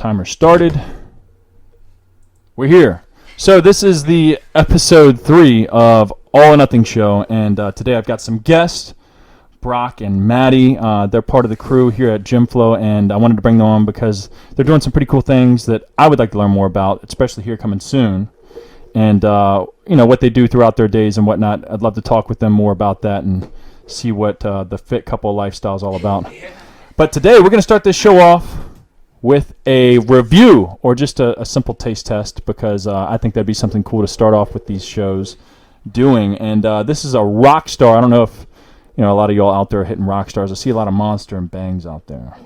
Timer started. We're here. So this is the episode 3 of All or Nothing Show, and today I've got some guests, Brock and Madi. They're part of the crew here at GYMFLO, and I wanted to bring them on because they're doing some pretty cool things that I would like to learn more about, especially here coming soon. And what they do throughout their days and whatnot. I'd love to talk with them more about that and see what the fit couple lifestyle is all about. But today we're going to start this show off with a review or just a simple taste test because I think that'd be something cool to start off with these shows doing. And this is a Rockstar. I don't know if a lot of y'all out there are hitting Rockstars. I see a lot of Monster and Bangs out there.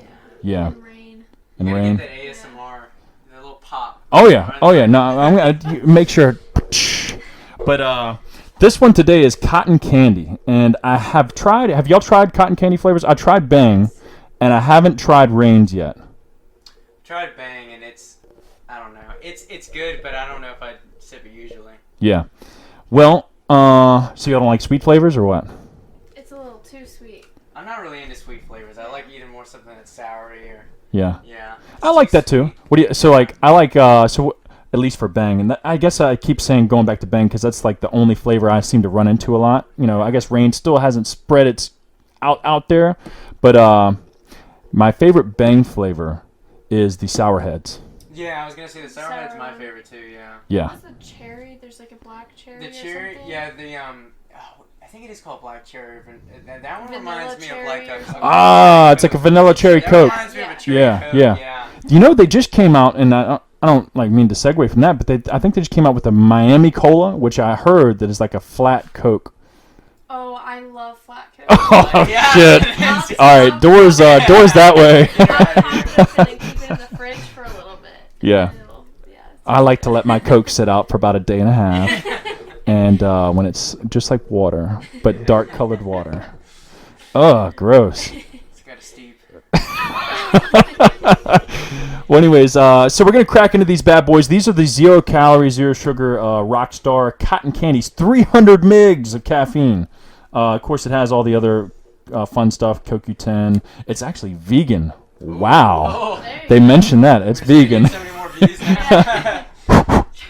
Yeah. And Rain. And Rain. Get the ASMR, the little pop. Oh yeah. No, I'm gonna make sure. But this one today is cotton candy, and I have tried. Have y'all tried cotton candy flavors? I tried Bang, and I haven't tried Rain's yet. Tried Bang, and I don't know. It's good, but I don't know if I'd sip it usually. Yeah. Well, so y'all don't like sweet flavors or what? It's a little too sweet. I'm not really into sweet flavors. I like eating more something that's soury or. Yeah. Yeah. I like that too. What do you? So like I like at least for Bang, and I guess I keep saying going back to Bang because that's like the only flavor I seem to run into a lot. I guess Rain still hasn't spread its out there, but my favorite Bang flavor is the Sour Heads. Yeah, I was gonna say the sour head's my favorite too. Yeah. Yeah. What's the cherry? There's like a black cherry. The cherry, or something? yeah. I think it is called black cherry. That one Vanilla reminds me of cherry like or a. something. It's like a vanilla cherry That Coke. reminds me of a cherry Coke. Yeah. They just came out, and I don't mean to segue from that, but I think they just came out with a Miami Cola, which I heard that is like a flat Coke. Oh, I love flat Coke. Oh Yeah. shit! All right, doors that way. And then keep it in the fridge for a little bit. Yeah. I like to let my Coke sit out for about a day and a half, and when it's just like water, but dark colored water. Oh, gross. It's got a steep. Well, anyways, so we're going to crack into these bad boys. These are the 0 calorie, 0 sugar Rockstar cotton candies, 300 mgs of caffeine. Of course, it has all the other fun stuff, CoQ10. It's actually vegan. Wow. Oh, They mentioned that. It's vegan. So many more views now.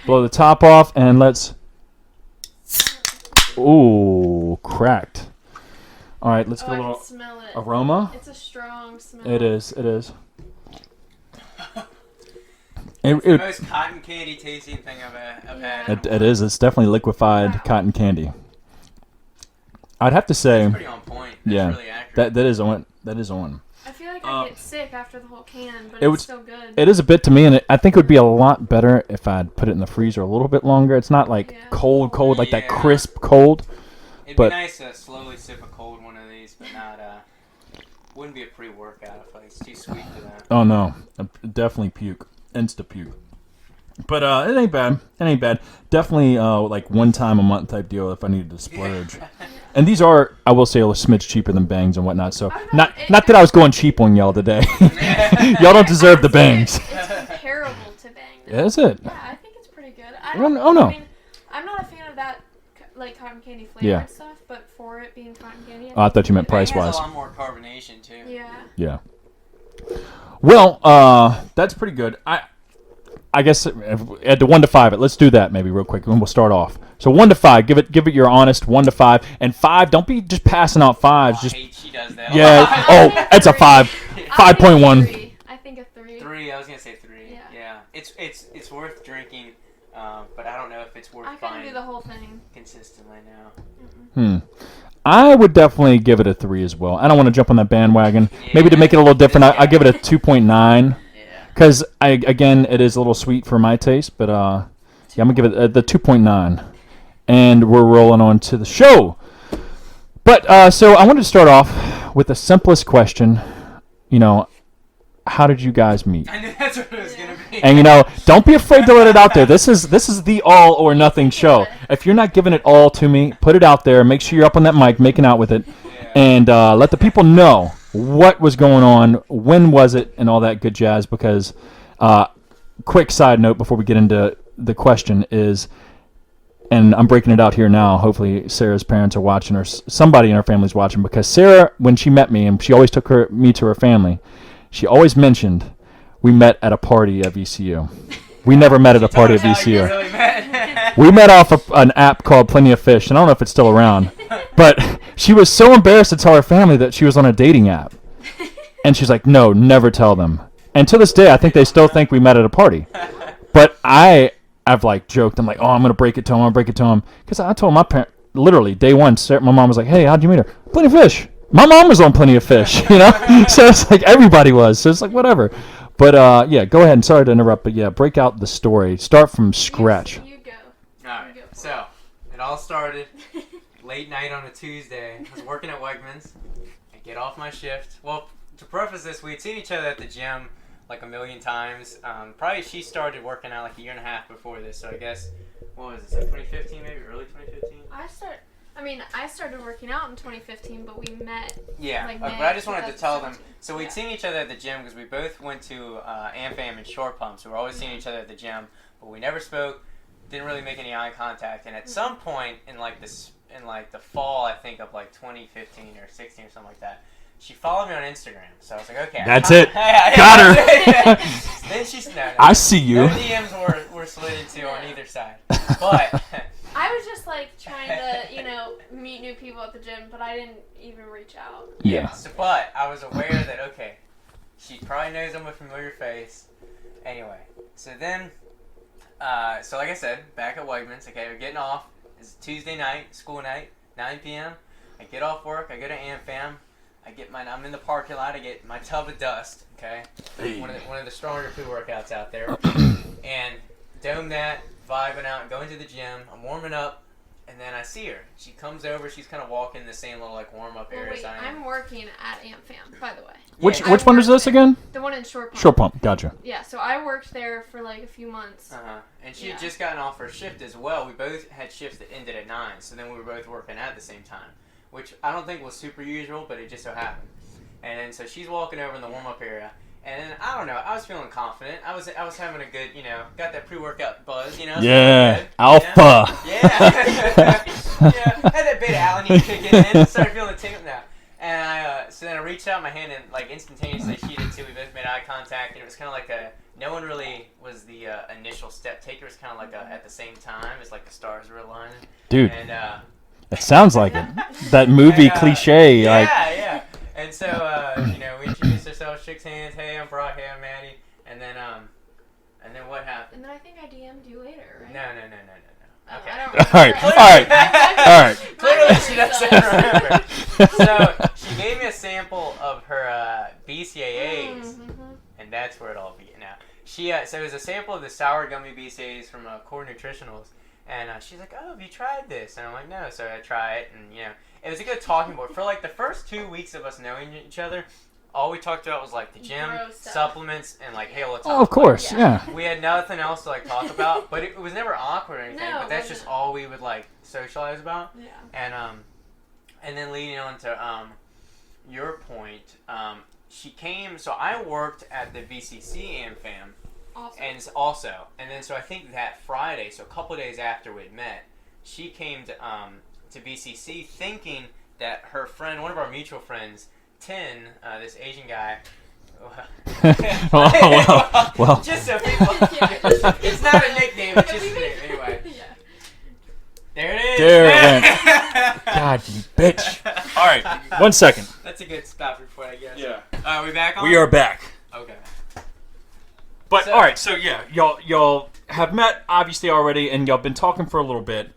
Blow the top off, and let's... Ooh, cracked. All right, let's get a I little can smell it. aroma. It's a strong smell. It is. It's It, the it, most cotton candy tasting thing I've had. it is. It's definitely liquefied cotton candy. I'd have to say, It's pretty on point. That's yeah, really accurate. that is on. That is on. I feel like I get sick after the whole can, but It it's was- still good. It is a bit to me, and I think it would be a lot better if I'd put it in the freezer a little bit longer. It's not like cold, like that Yeah. crisp cold. It'd but- be nice to slowly sip a cold one of these, but not. Wouldn't be a pre-workout if it's too sweet for that. Oh no, definitely puke, insta puke. But it ain't bad. It ain't bad. Definitely like one time a month type deal if I needed to splurge. And these are, I will say, a smidge cheaper than Bangs and whatnot. So not that I was going cheap on y'all today. Y'all don't deserve the Bangs. It's comparable to Bang. Is it? Yeah, I think it's pretty good. Oh, no. I mean, I'm not a fan of that like cotton candy flavor Yeah. and stuff, but for it being cotton candy, Oh, I thought you meant Bang has price-wise. a lot more carbonation too. yeah. Yeah. Well, that's pretty good. I guess at the 1 to 5 it. Let's do that maybe real quick, and we'll start off. So 1 to 5, give it your honest 1 to 5, and 5. Don't be just passing out 5s. I Just hate she does that. yeah. Oh, it's a 5. 5.1. I think a 3. 3. I was gonna say 3. Yeah. It's worth drinking, but I don't know if it's worth I couldn't buying do the whole thing. consistently now. I would definitely give it a 3 as well. I don't want to jump on that bandwagon. Maybe to make it a little different, I give it a 2.9. Because again, it is a little sweet for my taste, but I'm gonna give it the 2.9, and we're rolling on to the show. But so I wanted to start off with the simplest question. How did you guys meet? I knew that's what it was gonna be. And don't be afraid to let it out there. This is the all or nothing show. If you're not giving it all to me, put it out there. Make sure you're up on that mic, making out with it, and let the people know what was going on, when was it, and all that good jazz. Because, quick side note before we get into the question is, and I'm breaking it out here now. Hopefully Sarah's parents are watching, or somebody in her family's watching, because Sarah, when she met me, and she always took me to her family, she always mentioned we met at a party at VCU. We never met at a party at Tell us how you VCU. really met. We met off an app called Plenty of Fish, and I don't know if it's still around. But she was so embarrassed to tell her family that she was on a dating app. And she's like, no, never tell them. And to this day, I think they still think we met at a party. But I've like joked. I'm like, oh, I'm going to break it to him. Because I told my parents, literally, day one, my mom was like, hey, how'd you meet her? Plenty of Fish. My mom was on Plenty of Fish, you know? So it's like everybody was. So it's like, whatever. But, yeah, go ahead. And sorry to interrupt, but, yeah, break out the story. Start from scratch. You go. All right. So it all started late night on a Tuesday. I was working at Wegmans. I get off my shift. Well, to preface this, we had seen each other at the gym like a million times. Probably she started working out like a year and a half before this. So I guess, what was this, like 2015 maybe? Early 2015? I started working out in 2015, but we met. Yeah, like but May I just wanted to tell them. 2017. So we'd seen each other at the gym because we both went to AmFam and Short Pump. So we're always seeing each other at the gym, but we never spoke. Didn't really make any eye contact. And at some point in like the fall, I think of like 2015 or 16 or something like that, she followed me on Instagram. So I was like, okay, That's it. Yeah, Got her. Then she's no, I see you. No DMs were slid into on either side, but. I was just like trying to, meet new people at the gym, but I didn't even reach out. Yeah. So, but I was aware that, okay, she probably knows I'm a familiar face. Anyway, so then, so like I said, back at Wegmans, okay, we're getting off. It's Tuesday night, school night, 9 p.m. I get off work, I go to AmFam. I'm in the parking lot, I get my tub of dust, okay? Hey. One of the stronger pre-workouts out there. And dome that, vibing out, going to the gym. I'm warming up, and then I see her. She comes over. She's kind of walking the same little like warm-up Well, areas wait, I am. I'm working at AmFam, by the way. Which Yeah. one is this again? The one in Short Pump. Short Pump. Gotcha. Yeah, so I worked there for like a few months. And she had just gotten off her shift as well. We both had shifts that ended at 9, so then we were both working at the same time, which I don't think was super usual, but it just so happened. And then so she's walking over in the warm-up area. And then, I don't know, I was feeling confident. I was having a good, got that pre-workout buzz, Yeah, good, alpha. Yeah. Yeah, had that beta alanine kicking in. Started feeling the tingle now. And so then I reached out my hand and like instantaneously she did too. We both made eye contact, and it was kind of like no one really was the initial step taker. It was kind of like at the same time. It's like the stars were aligning. Dude, And it sounds like it. That movie cliche. Yeah, like, yeah. And so, we introduced ourselves, shook hands. Hey, I'm Brock. Hey, I'm Maddie. And then what happened? And then I think I DM'd you later, right? No. Oh, Okay. I All right. Clearly, she doesn't remember. So she gave me a sample of her BCAAs, and that's where it all began. Now so it was a sample of the sour gummy BCAAs from Core Nutritionals, and she's like, "Oh, have you tried this?" And I'm like, "No." So I try it, and it was a good talking point for like the first 2 weeks of us knowing each other. All we talked about was like the gym, supplements, and like, hey, let's talk. Oh, of course, yeah. We had nothing else to like talk about, but it was never awkward or anything. No, but that's just all we would like socialize about. Yeah. And then leading on to your point, she came. So I worked at the VCC AmFam, and then so I think that Friday, so a couple of days after we had met, she came to VCC thinking that her friend, one of our mutual friends, Tin, this Asian guy. well. Just so people, it's not a nickname. It's just a name. Anyway. Yeah. There it is. There it went. God, you bitch. All right, 1 second. That's a good stopping point, I guess. Yeah. Are we back on? We are back. Okay. But all right, so yeah, y'all have met obviously already, and y'all been talking for a little bit,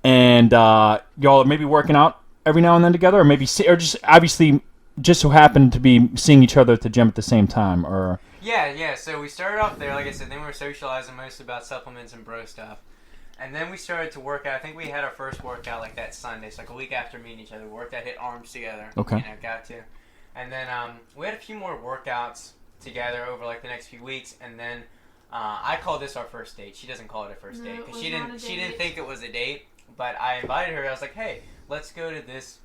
and y'all are maybe working out every now and then together, or maybe or just obviously just so happen to be seeing each other at the gym at the same time, or Yeah. So we started off there, like I said. Then we were socializing mostly about supplements and bro stuff, and then we started to work out. I think we had our first workout like that Sunday, so like a week after meeting each other. We worked out, hit arms together. Okay. Got to, and then we had a few more workouts together over like the next few weeks, and then I call this our first date. She doesn't call it a first date because she didn't think it was a date. But I invited her. I was like, hey, let's go to this.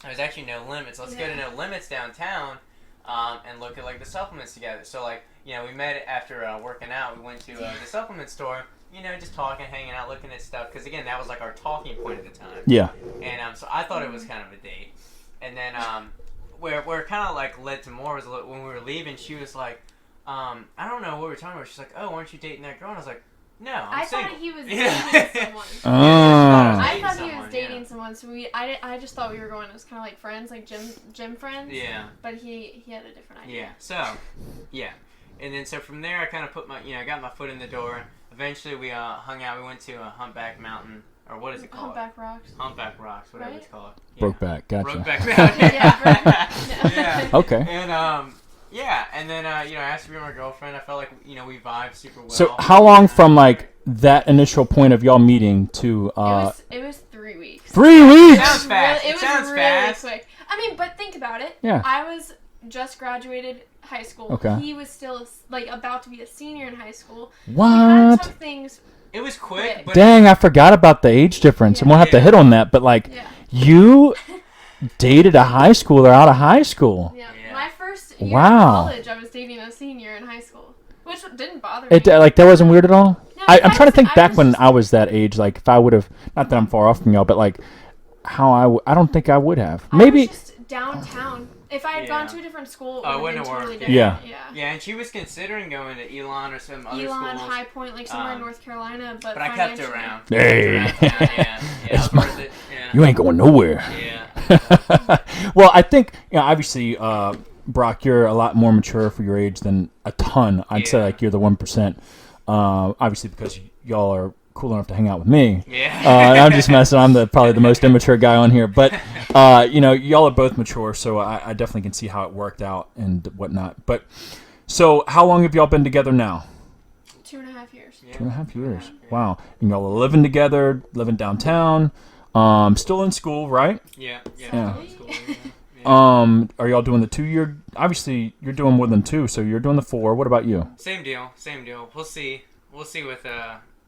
There's actually No Limits. Let's go to No Limits downtown and look at like the supplements together. So like we met after working out. We went to the supplement store. Just talking, hanging out, looking at stuff. Because again, that was like our talking point at the time. yeah. And so I thought it was kind of a date. And then where it kind of like led to more was when we were leaving. She was like, I don't know what we were talking about. She's like, oh, aren't you dating that girl? And I was like, no, I I'm single. thought he was dating someone. Oh. I thought he was dating someone, so I just thought we were going as kind of like friends, like gym friends. Yeah. But he had a different idea. Yeah. So, yeah. And then so from there, I kind of put my, I got my foot in the door. Eventually, we hung out. We went to Humpback Mountain, or what is it called? Humpback Rocks. Humpback Rocks, whatever Right? it's called. Yeah. Brokeback, gotcha. Brokeback Mountain. Yeah. Okay. And yeah, and then I asked to be my girlfriend. I felt like we vibed super well. So how long from like that initial point of y'all meeting to it was 3 weeks. 3 weeks? Sounds fast. It It was sounds really fast. quick. I mean, but think about it. Yeah. I was just graduated high school. Okay. He was still like about to be a senior in high school. We kind of What? took things. It was quick, but Dang, I forgot about the age difference. And we'll have to hit on that, but like Yeah. you dated a high schooler out of high school. Yeah. Yeah. My first year Wow. of college, I was dating a senior in high school, which didn't bother me. It like that wasn't weird at all? No, I'm trying to think I back was when just- I was that age, like if I would have, not that I'm far off from y'all, but like how I don't think I would have. I Maybe. was just downtown. If I had gone to a different school, it Oh, it would wouldn't have been have totally worked. different. Yeah. Yeah. yeah, and she was considering going to Elon or some other Elon, schools. High Point, like somewhere in North Carolina, but But I kept her financially- around. Hey. Yeah, it was worth it. Yeah. You ain't going nowhere. Yeah. Well, I think, obviously, Brock, you're a lot more mature for your age than a ton. I'd say Yeah. like you're the 1%. Obviously, because y'all are cool enough to hang out with me. Yeah. I'm just messing. I'm probably the most immature guy on here, but y'all are both mature, so I definitely can see how it worked out and whatnot. But so, how long have y'all been together now? 2.5 years. Yeah. 2.5 years. Yeah. Wow. And y'all are living together, living downtown, still in school, right? Yeah. Yeah. That's cool, yeah. Are y'all doing the 2-year? Obviously, you're doing more than 2, so you're doing the 4. What about you? Same deal. We'll see with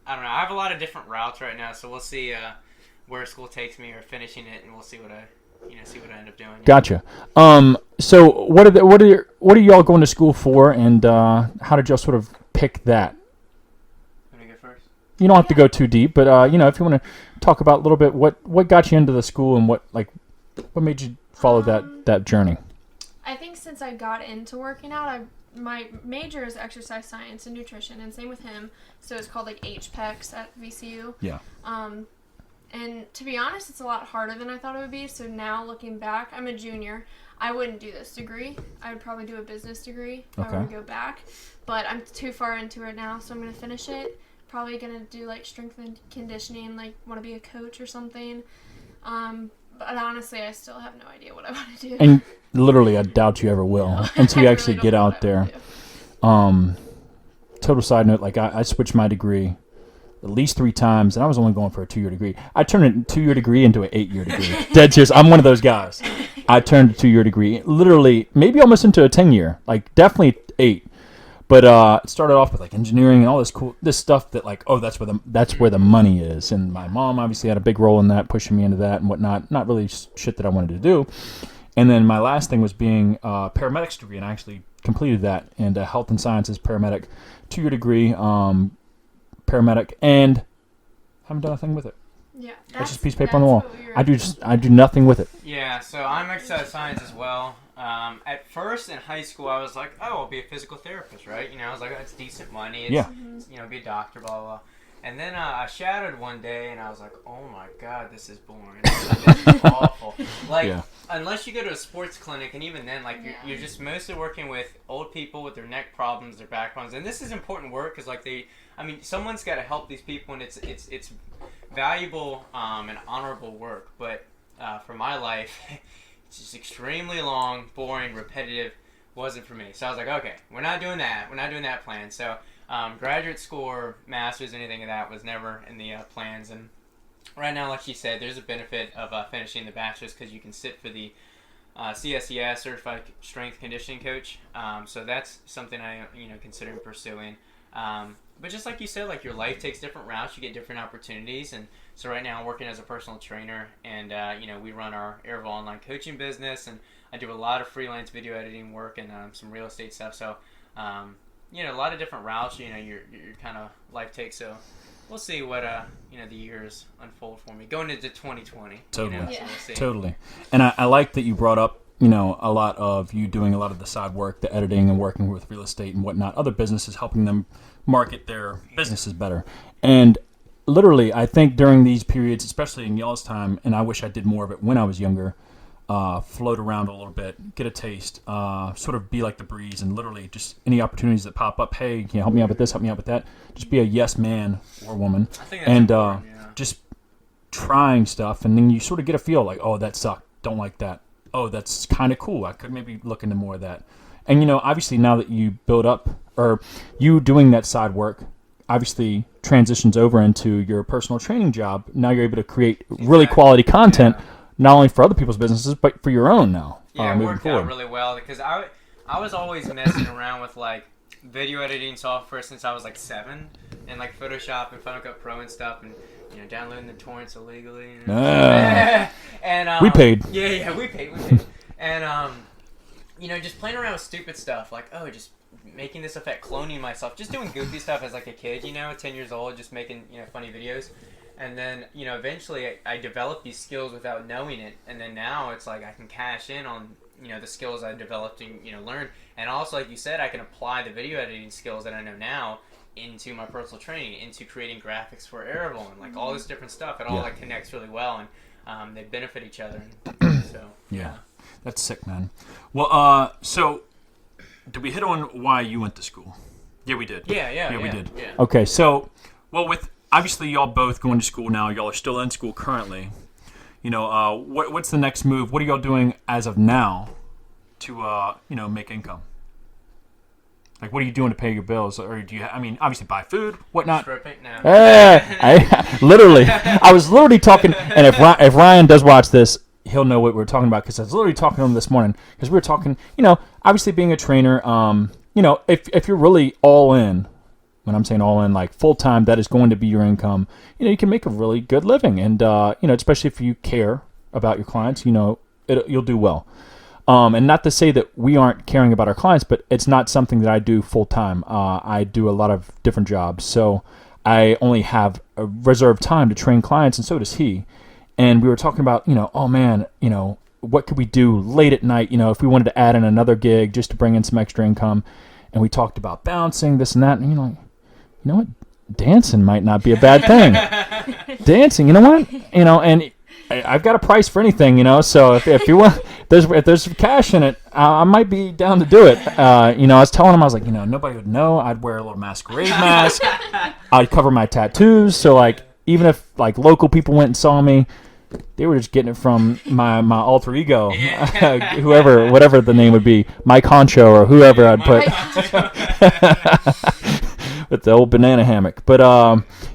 I don't know. I have a lot of different routes right now, so we'll see where school takes me or finishing it, and we'll see what I end up doing. Gotcha. So what are y'all going to school for, and how did y'all sort of pick that? Want to go first? You don't have to go too deep, but if you want to talk about a little bit what got you into the school and what made you follow that journey. I think since I got into working out, my major is exercise science and nutrition, and same with him. So it's called like HPEX at VCU. Yeah. And to be honest, it's a lot harder than I thought it would be. So now looking back, I'm a junior. I wouldn't do this degree. I would probably do a business degree if I were to go back. But I'm too far into it now, so I'm going to finish it. Probably going to do like strength and conditioning, like want to be a coach or something. But honestly, I still have no idea what I want to do. And literally, I doubt you ever will until you I actually really get don't know out what I there. wanna do. Total side note, like I switched my degree at least 3 times, and I was only going for a 2-year degree. I turned a 2-year degree into an 8-year degree. Dead serious. I'm one of those guys. I turned a 2-year degree, literally, maybe almost into a 10-year, like definitely 8. But it started off with like engineering and all this stuff that like, oh, that's where the money is. And my mom obviously had a big role in that, pushing me into that and whatnot. Not really shit that I wanted to do. And then my last thing was being a paramedics degree, and I actually completed that. And health and sciences paramedic, 2-year degree, paramedic, and haven't done a thing with it. Yeah, It's just a piece of paper on the wall. What I do nothing with it. Yeah, so I'm exercise science as well. At first in high school, I was like, oh, I'll be a physical therapist, right? I was like, oh, it's decent money. It's, be a doctor, blah, blah, blah. And then I shadowed one day, and I was like, oh, my God, this is boring. This is awful. Like, unless you go to a sports clinic, and even then, like, you're just mostly working with old people with their neck problems, their back problems. And this is important work because, like, someone's got to help these people, and it's valuable and honorable work. But for my life, it's just extremely long, boring, repetitive. Wasn't for me. So I was like, okay, we're not doing that. We're not doing that plan. So graduate school or master's, anything of that was never in the plans. And right now, like she said, there's a benefit of finishing the bachelor's because you can sit for the CSES, Certified Strength Conditioning Coach. So that's something I considering pursuing. But just like you said, like your life takes different routes, you get different opportunities, and so right now I'm working as a personal trainer, and we run our Airval online coaching business, and I do a lot of freelance video editing work and some real estate stuff. So a lot of different routes your kind of life takes. So we'll see what the years unfold for me going into 2020. Totally. So we'll see. Totally. And I like that you brought up a lot of you doing a lot of the side work, the editing and working with real estate and whatnot, other businesses, helping them market their businesses better. And literally, I think during these periods, especially in y'all's time, and I wish I did more of it when I was younger, float around a little bit, get a taste, sort of be like the breeze, and literally just any opportunities that pop up, hey, can you help me out with this, help me out with that? Just be a yes man or woman. I think that's important, just trying stuff, and then you sort of get a feel like, oh, that sucked, don't like that. Oh, that's kind of cool. I could maybe look into more of that. And, obviously now that you build up, or you doing that side work, obviously transitions over into your personal training job. Now you're able to create really quality content, not only for other people's businesses, but for your own now. Yeah, it worked out really well because I was always messing around with like video editing software since I was like 7, and like Photoshop and Final Cut Pro and stuff, and downloading the torrents illegally. And we paid. Yeah, we paid. And just playing around with stupid stuff like just making this effect, cloning myself, just doing goofy stuff as like a kid, 10 years old, just making funny videos. And then eventually I developed these skills without knowing it, and then now it's like I can cash in on the skills I developed and learned, and also like you said, I can apply the video editing skills that I know now into my personal training, into creating graphics for Arable and like all this different stuff. It all like connects really well, and they benefit each other. So yeah, that's sick, man. Well, so did we hit on why you went to school? Yeah, we did. Yeah, we did. Yeah. Okay, so with obviously y'all both going to school now, y'all are still in school currently. What's the next move? What are y'all doing as of now to make income? Like, what are you doing to pay your bills? Or do you, obviously buy food, whatnot? Stripping now. I was literally talking, and if Ryan does watch this, he'll know what we're talking about, because I was literally talking to him this morning, because we were talking, obviously being a trainer, if you're really all in, when I'm saying all in, like full-time, that is going to be your income, you can make a really good living, and, especially if you care about your clients, you'll do well. And not to say that we aren't caring about our clients, but it's not something that I do full-time. I do a lot of different jobs, so I only have a reserved time to train clients, and so does he. And we were talking about, oh man, what could we do late at night, if we wanted to add in another gig just to bring in some extra income. And we talked about bouncing, this and that, and you're like, you know what, dancing might not be a bad thing. Dancing, you know what, and I've got a price for anything, so if you want, if there's cash in it, I might be down to do it. I was telling him, I was like, nobody would know. I'd wear a little masquerade mask. I'd cover my tattoos, so like even if like local people went and saw me, they were just getting it from my alter ego, whatever the name would be, Mike Honcho or whoever I'd put with the old banana hammock. But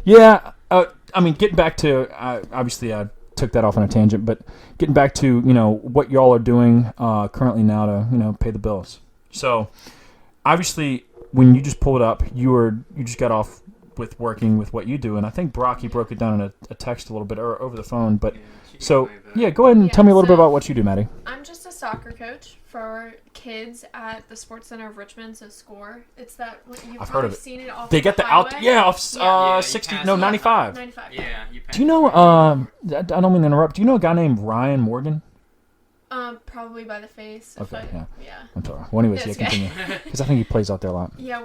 getting back to obviously I took that off on a tangent, but getting back to what y'all are doing currently now to pay the bills. So obviously when you just pulled up, you just got off with working with what you do, and I think Brock, you broke it down in a text a little bit or over the phone, but go ahead and tell me a little bit about what you do, Maddie. I'm just a soccer coach for kids at the Sports Center of Richmond, so SCORE. It's that, you've probably seen it off. They get the highway. Off 95. 95. Yeah. Do you know, I don't mean to interrupt, do you know a guy named Ryan Morgan? Probably by the face. Okay, yeah. I'm sorry. Well, anyways, continue. Because I think he plays out there a lot. Yeah,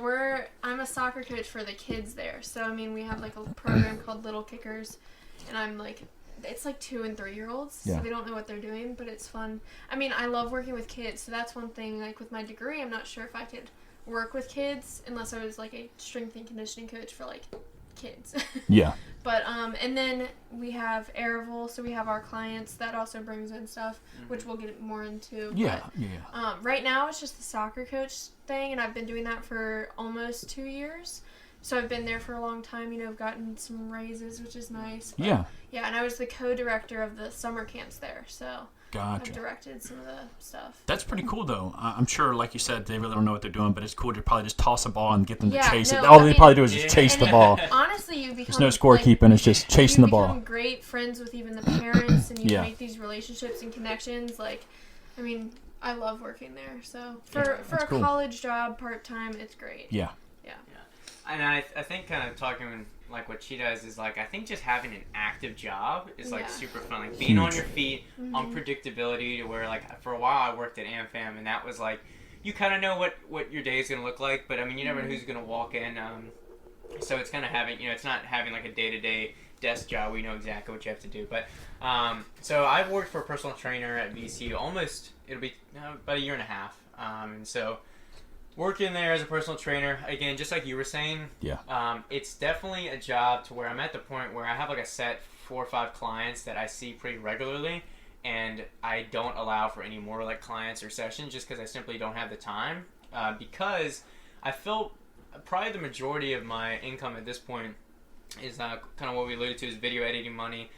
I'm a soccer coach for the kids there. So, we have like a program called Little Kickers, and I'm like, it's like 2 and 3 year olds, so they don't know what they're doing, but it's fun. I love working with kids, so that's one thing. Like with my degree, I'm not sure if I could work with kids unless I was like a strength and conditioning coach for like kids. Yeah. But and then we have Arable, so we have our clients that also brings in stuff, which we'll get more into. Yeah. Right now it's just the soccer coach thing, and I've been doing that for almost 2 years. So I've been there for a long time, I've gotten some raises, which is nice. But, yeah, and I was the co-director of the summer camps there, so gotcha. I've directed some of the stuff. That's pretty cool, though. I'm sure, like you said, they really don't know what they're doing, but it's cool to probably just toss a ball and get them to chase it. All they probably do is just chase the ball. Honestly, you become... There's no scorekeeping, it's just chasing the ball. You become great friends with even the parents, and you make these relationships and connections. I love working there, so for a college job, part-time, it's great. Yeah. And I think kind of talking like what she does is like I think just having an active job is like super fun. Like being on your feet, unpredictability to where like for a while I worked at AmFam and that was like you kind of know what your day is gonna look like, but I mean you never know who's gonna walk in. So it's kind of having it's not having like a day-to-day desk job where you know exactly what you have to do. But so I've worked for a personal trainer at VCU it'll be about a year and a half, and so. Working there as a personal trainer, again, just like you were saying, it's definitely a job to where I'm at the point where I have like a set 4 or 5 clients that I see pretty regularly, and I don't allow for any more like clients or sessions just because I simply don't have the time. Because I feel probably the majority of my income at this point is kind of what we alluded to is video editing money,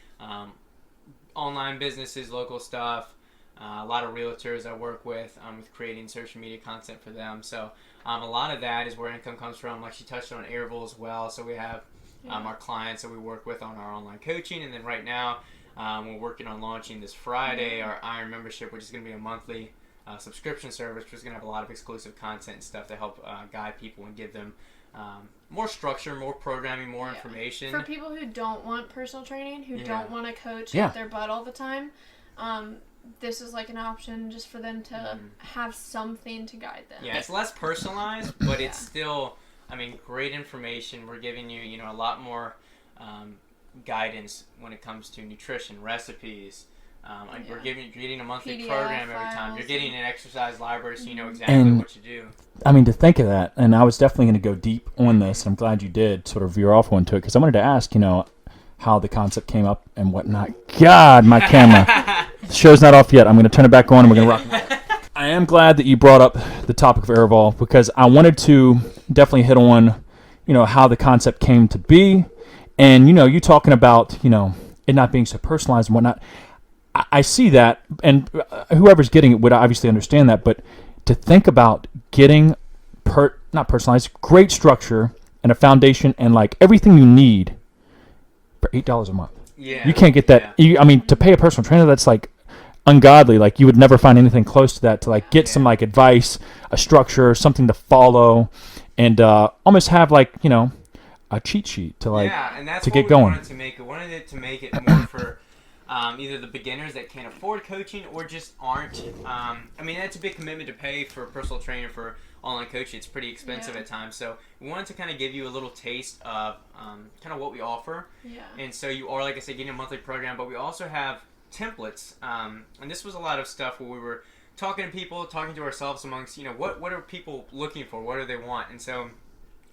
online businesses, local stuff. A lot of realtors I work with creating social media content for them. So a lot of that is where income comes from. Like she touched on Airville as well. So we have our clients that we work with on our online coaching. And then right now we're working on launching this Friday our Iron membership, which is going to be a monthly subscription service, which is going to have a lot of exclusive content and stuff to help guide people and give them more structure, more programming, more information. For people who don't want personal training, who don't want to coach at their butt all the time, this is like an option just for them to have something to guide them. Yeah, it's less personalized, but it's still, I mean, great information. We're giving you, a lot more guidance when it comes to nutrition, recipes. We're getting a monthly PDF program every time. files. You're getting an exercise library so you know exactly what you do. I mean, to think of that, and I was definitely going to go deep on this, and I'm glad you did sort of veer off onto it, because I wanted to ask, how the concept came up and whatnot. God, my camera. The show's not off yet. I'm going to turn it back on and we're going to rock. I am glad that you brought up the topic of Airville because I wanted to definitely hit on, how the concept came to be. And, you talking about, it not being so personalized and whatnot. I see that, and whoever's getting it would obviously understand that. But to think about getting, not personalized, great structure and a foundation and like everything you need for $8 a month. Yeah. You can't get that. I mean, to pay a personal trainer, that's like ungodly. Like you would never find anything close to that to like get some like advice, a structure, something to follow, and almost have like, a cheat sheet to like and that's to what get we going. wanted it to make it more for either the beginners that can't afford coaching or just aren't. I mean, that's a big commitment to pay for a personal trainer for online coaching. It's pretty expensive at times. So we wanted to kind of give you a little taste of kind of what we offer. Yeah. And so you are, like I said, getting a monthly program, but we also have templates. And this was a lot of stuff where we were talking to people, talking to ourselves amongst, what are people looking for? What do they want? And so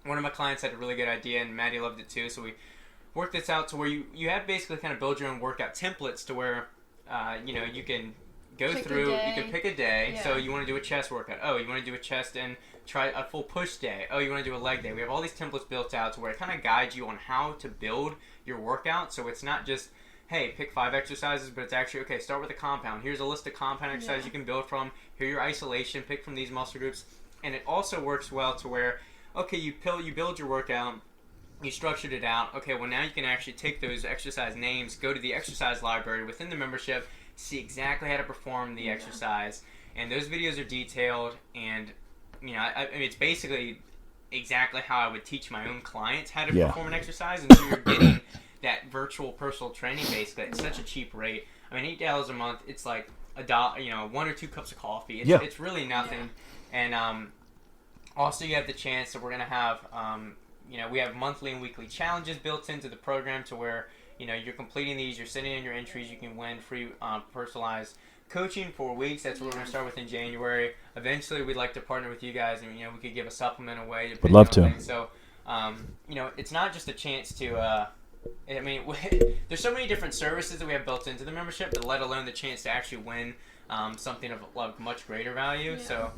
one of my clients had a really good idea, and Maddie loved it too. So we worked this out to where you have basically kind of build your own workout templates to where, you can go through, you can pick a day. Yeah. So you want to do a chest workout. Oh, you want to do a chest and try a full push day. Oh, you want to do a leg day. We have all these templates built out to where it kind of guides you on how to build your workout. So it's not just, hey, pick 5 exercises, but it's actually, okay, start with a compound. Here's a list of compound exercises you can build from. Here your isolation, pick from these muscle groups. And it also works well to where, okay, you build your workout, you structured it out. Okay, well now you can actually take those exercise names, go to the exercise library within the membership, see exactly how to perform the exercise, and those videos are detailed, and I mean it's basically exactly how I would teach my own clients how to perform an exercise, and so you're getting that virtual personal training basically at such a cheap rate. I mean, $8 a month, it's like $1, 1 or 2 cups of coffee. It's really nothing, and also you have the chance that we're gonna have we have monthly and weekly challenges built into the program to where you're completing these, you're sending in your entries, you can win free personalized coaching for weeks. That's what we're going to start with in January. Eventually, we'd like to partner with you guys, and we could give a supplement away. Would love to. Things. So, it's not just a chance to. I mean, there's so many different services that we have built into the membership, but let alone the chance to actually win something of much greater value. Yeah. So.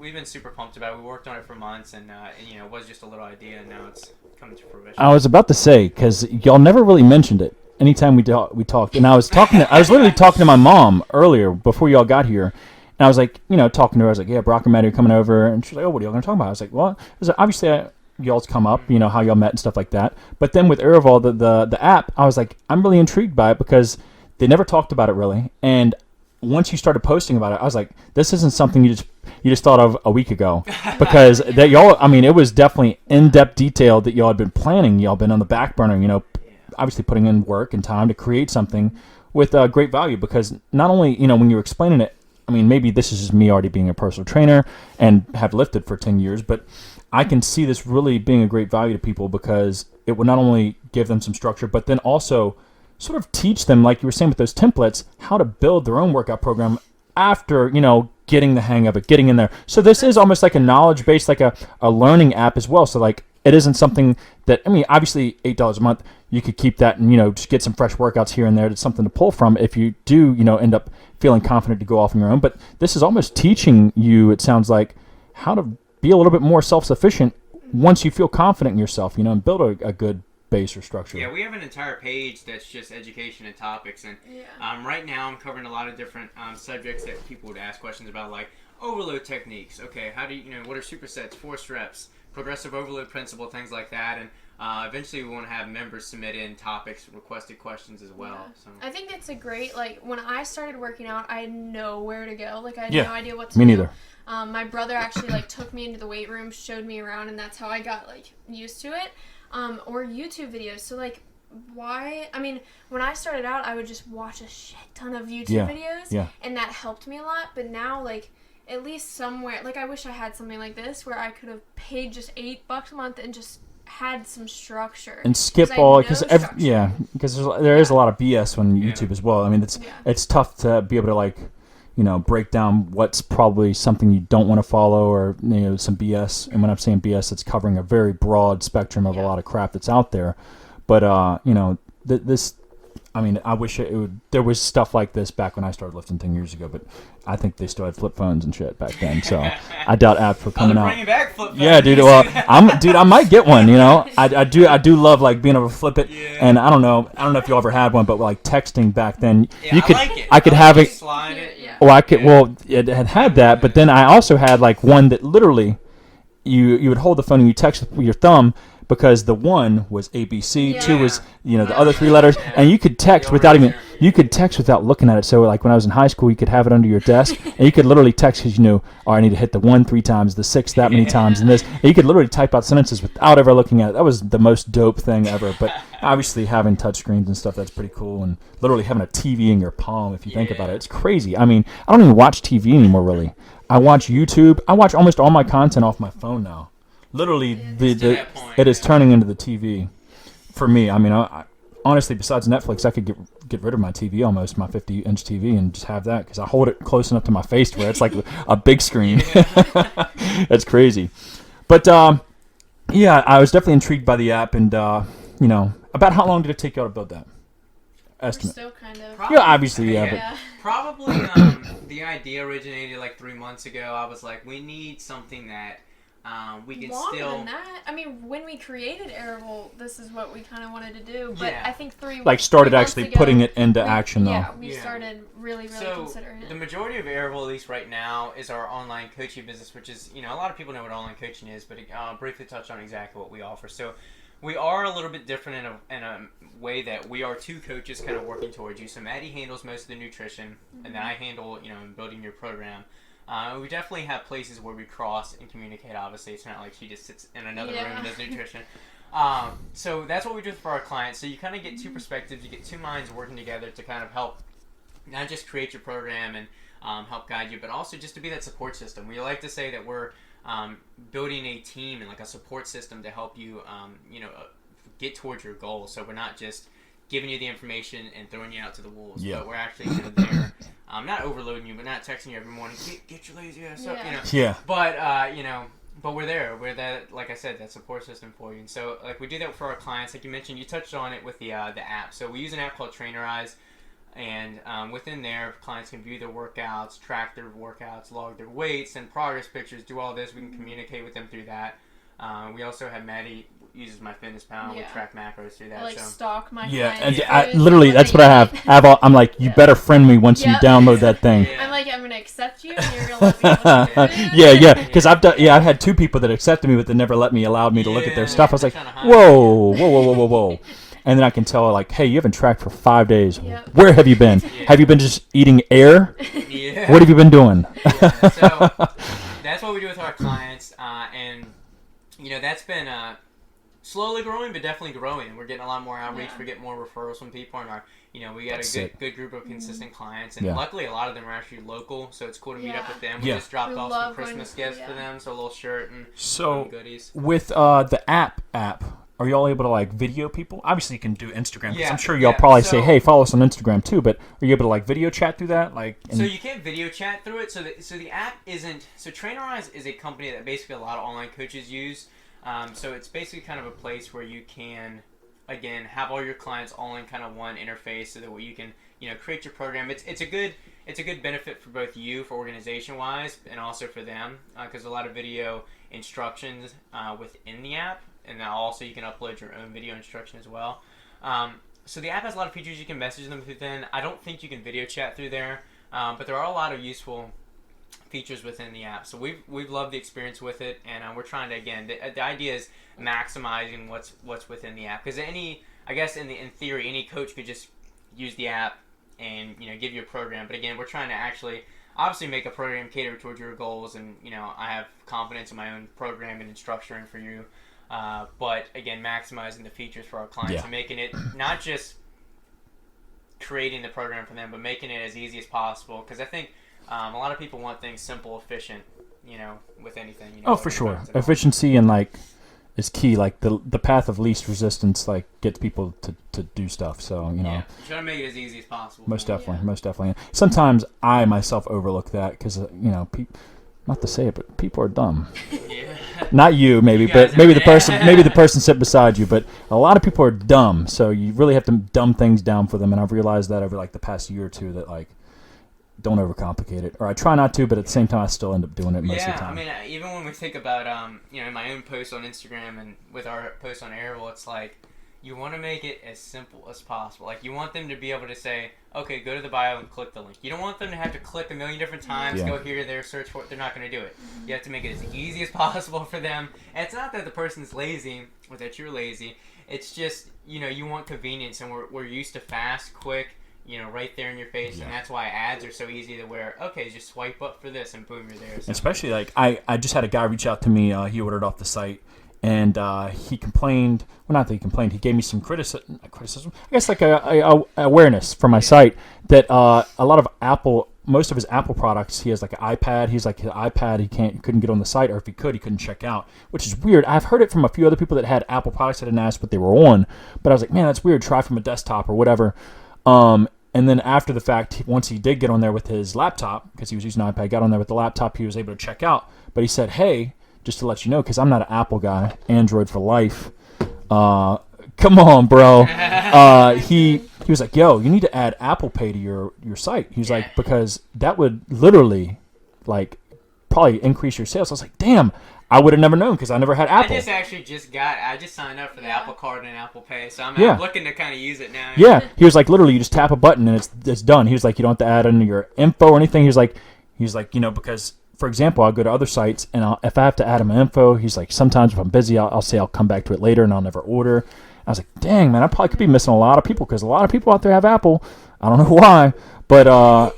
We've been super pumped about it. We worked on it for months, and it was just a little idea, and now it's coming to fruition. I was about to say, because y'all never really mentioned it anytime we talked, and I was literally talking to my mom earlier before y'all got here, and I was like, talking to her. I was like, yeah, Brock and Madi are coming over, and she's like, oh, what are y'all going to talk about? I was like, well, obviously y'all's come up, how y'all met and stuff like that. But then with Airville, the app, I was like, I'm really intrigued by it because they never talked about it really, and once you started posting about it, I was like, this isn't something you just thought of a week ago, because that y'all, I mean, it was definitely in-depth detail that y'all had been planning. Y'all been on the back burner, you know, obviously putting in work and time to create something with great value. Because not only, you know, when you were explaining it, I mean, maybe this is just me already being a personal trainer and have lifted for 10 years, but I can see this really being a great value to people, because it would not only give them some structure, but then also sort of teach them, like you were saying with those templates, how to build their own workout program after, you know, getting the hang of it, getting in there. So this is almost like a knowledge-based, like a learning app as well. So like, it isn't something that, I mean, obviously $8 a month, you could keep that and, you know, just get some fresh workouts here and there. It's something to pull from if you do, you know, end up feeling confident to go off on your own. But this is almost teaching you, it sounds like, how to be a little bit more self-sufficient once you feel confident in yourself, you know, and build a good base or structure. Yeah, we have an entire page that's just education and topics, and right now I'm covering a lot of different subjects that people would ask questions about, like overload techniques. Okay, how do you know, what are supersets, forced reps, progressive overload principle, things like that, and eventually we want to have members submit in topics, requested questions as well. Yeah. So I think it's a great, like, when I started working out, I had nowhere to go. Like, I had no idea what to me do. neither. My brother actually, like, took me into the weight room, showed me around, and that's how I got, like, used to it. Or YouTube videos. So, like, why? I mean, when I started out, I would just watch a shit ton of YouTube videos, and that helped me a lot. But now, like, at least somewhere, like, I wish I had something like this where I could have paid just $8 a month and just had some structure and skip all, because because there is a lot of BS on YouTube as well. I mean, it's tough to be able to, like, you know, break down what's probably something you don't want to follow, or, you know, some BS. And when I'm saying BS, it's covering a very broad spectrum of a lot of crap that's out there. But you know, this, I mean, I wish there was stuff like this back when I started lifting 10 years ago, but I think they still had flip phones and shit back then. So I doubt apps were coming out. Bringing back flip phones. Yeah, dude. Well, I might get one. You know, I do love, like, being able to flip it. Yeah. And I don't know if you ever had one, but like texting back then, you could, I like it. I could have it. Slide it. Yeah. Well, Well, it had that, but then I also had, like, one that literally you would hold the phone and you text with your thumb, because the one was ABC, two was, you know, the other three letters, and you could text without looking at it. So, like, when I was in high school, you could have it under your desk, and you could literally text, because you knew, oh, I need to hit the 1 3 times, the 6 that many times, and this. And you could literally type out sentences without ever looking at it. That was the most dope thing ever. But obviously, having touchscreens and stuff, that's pretty cool. And literally having a TV in your palm, if you think about it, it's crazy. I mean, I don't even watch TV anymore, really. I watch YouTube. I watch almost all my content off my phone now. Literally, it is turning into the TV for me. I mean, I honestly, besides Netflix, I could get rid of my TV, almost my 50-inch TV, and just have that, because I hold it close enough to my face to where it's like a big screen. That's crazy. But yeah, I was definitely intrigued by the app, and you know, about how long did it take y'all to build that? Estimate. We're still kind of. Probably, yeah, obviously, but probably the idea originated like 3 months ago. I was like, we need something that we can longer still. than that. I mean, when we created Airable, this is what we kind of wanted to do. But I think started 3 actually months ago, putting it into action, though. Yeah, we started really considering it. The majority of Airable, at least right now, is our online coaching business, which is, you know, a lot of people know what online coaching is, but briefly touch on exactly what we offer. So we are a little bit different in a way that we are two coaches kind of working towards you. So Madi handles most of the nutrition, and then I handle, you know, building your program. We definitely have places where we cross and communicate. Obviously, it's not like she just sits in another room and does nutrition. So that's what we do for our clients. So you kind of get two perspectives. You get two minds working together to kind of help not just create your program and help guide you, but also just to be that support system. We like to say that we're building a team and like a support system to help you, you know, get towards your goals. So we're not just giving you the information and throwing you out to the wolves, but we're actually there, not overloading you, but not texting you every morning, get your lazy ass up, you know. Yeah. But, you know, but we're there. We're that, like I said, that support system for you. And so, like, we do that for our clients. Like you mentioned, you touched on it with the app. So we use an app called Trainerize, and within there, clients can view their workouts, track their workouts, log their weights, send progress pictures, do all this. We can communicate with them through that. We also have Madi uses MyFitnessPal. We track macros through that. Like stalk my and I, literally, that's what I have. I'm like, you better friend me once you download that thing. I'm like, I'm gonna accept you, and you're gonna let me. Yeah, because I've had 2 people that accepted me, but they never allowed me to look at their stuff. I was like, whoa. and then I can tell like, hey, you haven't tracked for 5 days. Yep. Where have you been? Yeah. Have you been just eating air? Yeah. What have you been doing? Yeah, so that's what we do with our clients, and that's been slowly growing, but definitely growing. We're getting a lot more outreach. Yeah. We're getting more referrals from people, and we got That's a sick. good group of consistent clients, and Yeah. luckily a lot of them are actually local, so it's cool to meet up with them. We Yeah. just dropped We off love some Christmas going- gifts for yeah. them, so a little shirt and So some goodies. with the app, are y'all able to like video people? Obviously, you can do Instagram. 'Cause Yeah, I'm sure y'all yeah, probably so- say, "Hey, follow us on Instagram too." But are you able to like video chat through that? Like, So you can't video chat through it. So the app isn't. So Trainerize is a company that basically a lot of online coaches use. So it's basically kind of a place where you can, again, have all your clients all in kind of one interface, so that you can create your program. It's a good benefit for both you, for organization wise, and also for them, because a lot of video instructions within the app, and now also you can upload your own video instruction as well. So the app has a lot of features. You can message them through then. I don't think you can video chat through there, but there are a lot of useful features within the app. So we've loved the experience with it, and we're trying to, again, the idea is maximizing what's within the app, because I guess in theory any coach could just use the app and give you a program, but again, we're trying to actually obviously make a program cater towards your goals, and I have confidence in my own program and structuring for you, but again, maximizing the features for our clients and making it not just creating the program for them, but making it as easy as possible, because I think a lot of people want things simple, efficient, with anything. oh, for sure, efficiency and like is key. Like the path of least resistance, like gets people to do stuff. So you try to make it as easy as possible. Most definitely. Sometimes I myself overlook that because not to say it, but people are dumb. Yeah. Not you, maybe, You guys but maybe are- the person sitting beside you. But a lot of people are dumb, so you really have to dumb things down for them. And I've realized that over like the past year or two, that like don't overcomplicate it. Or I try not to, but at the same time, I still end up doing it most of the time. I mean, even when we think about in my own posts on Instagram and with our posts on Airwell, it's like you want to make it as simple as possible. Like you want them to be able to say, okay, go to the bio and click the link. You don't want them to have to click a million different times, go here, there, search for it. They're not going to do it. You have to make it as easy as possible for them. And it's not that the person's lazy or that you're lazy. It's just, you want convenience, and we're used to fast, quick, right there in your face, and that's why ads are so easy to where, okay, just swipe up for this, and boom, you're there. So. Especially, like, I just had a guy reach out to me. He ordered off the site, and he complained. Well, not that he complained. He gave me some criticism. I guess like a awareness for my site that a lot of most of his Apple products, he has like an iPad. He's like, his iPad, he couldn't get on the site, or if he could, he couldn't check out, which is weird. I've heard it from a few other people that had Apple products. I didn't ask what they were on, but I was like, man, that's weird. Try from a desktop or whatever. And then after the fact, once he did get on there with his laptop, because he was using an iPad, got on there with the laptop, he was able to check out. But he said, hey, just to let you know, because I'm not an Apple guy, Android for life. Come on, bro. He was like, yo, you need to add Apple Pay to your site. He was like, because that would literally, like, probably increase your sales. I was like, damn, I would have never known because I never had Apple. I just signed up for the Apple Card and Apple Pay, so I'm looking to kind of use it now. Yeah, he was like, literally, you just tap a button and it's done. He was like, you don't have to add in your info or anything. He was like, because, for example, I'll go to other sites and if I have to add in my info, he's like, sometimes if I'm busy, I'll say I'll come back to it later and I'll never order. I was like, dang, man, I probably could be missing a lot of people because a lot of people out there have Apple. I don't know why, but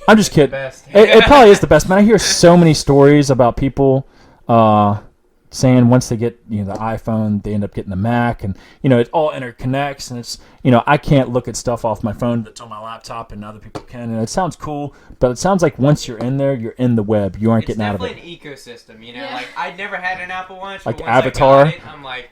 I'm just kidding. It probably is the best, man. I hear so many stories about people saying once they get the iPhone, they end up getting the Mac, and it all interconnects, and it's I can't look at stuff off my phone that's on my laptop, and other people can, and it sounds cool, but it sounds like once you're in there, you're in the web. You aren't getting out of it. It's definitely an ecosystem, like I'd never had an Apple Watch, like but once Avatar. I got it, I'm like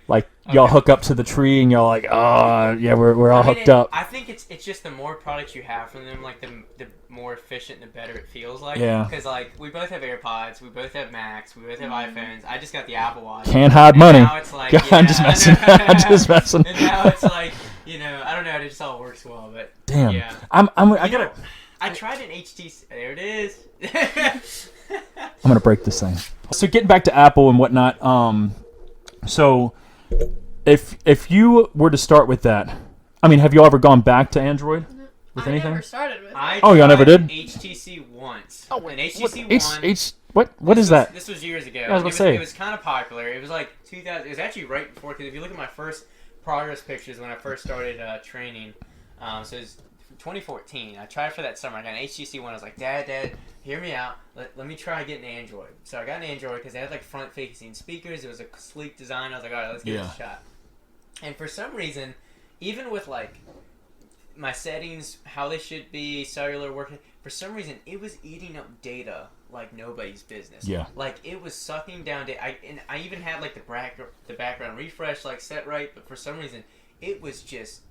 y'all hook up to the tree, and y'all like, oh yeah, we're all hooked up. I think it's just the more products you have from them, like the more efficient, the better it feels like. Yeah. Because like we both have AirPods, we both have Macs, we both have iPhones. I just got the Apple Watch. Can't hide money. Now it's like, I'm just messing. I'm just messing. And now it's like, I don't know, it just all works well, but damn. Yeah. I tried an HTC. There it is. I'm gonna break this thing. So getting back to Apple and whatnot. So if you were to start with that, I mean, have you ever gone back to Android with anything? I never started with it. Y'all never did? HTC once. Oh, an HTC One. What is that? This was years ago. Yeah, I was gonna say. It was kind of popular. It was like 2000. It was actually right before, because if you look at my first progress pictures when I first started training. So it was 2014. I tried for that summer. I got an HTC One. I was like, Dad, hear me out. Let me try getting an Android. So I got an Android because they had like front-facing speakers. It was a sleek design. I was like, all right, let's give it a shot. And for some reason, even with like my settings, how they should be, cellular working, for some reason, it was eating up data like nobody's business. Yeah. Like it was sucking down data. I even had like the background refresh like set right, but for some reason, it was just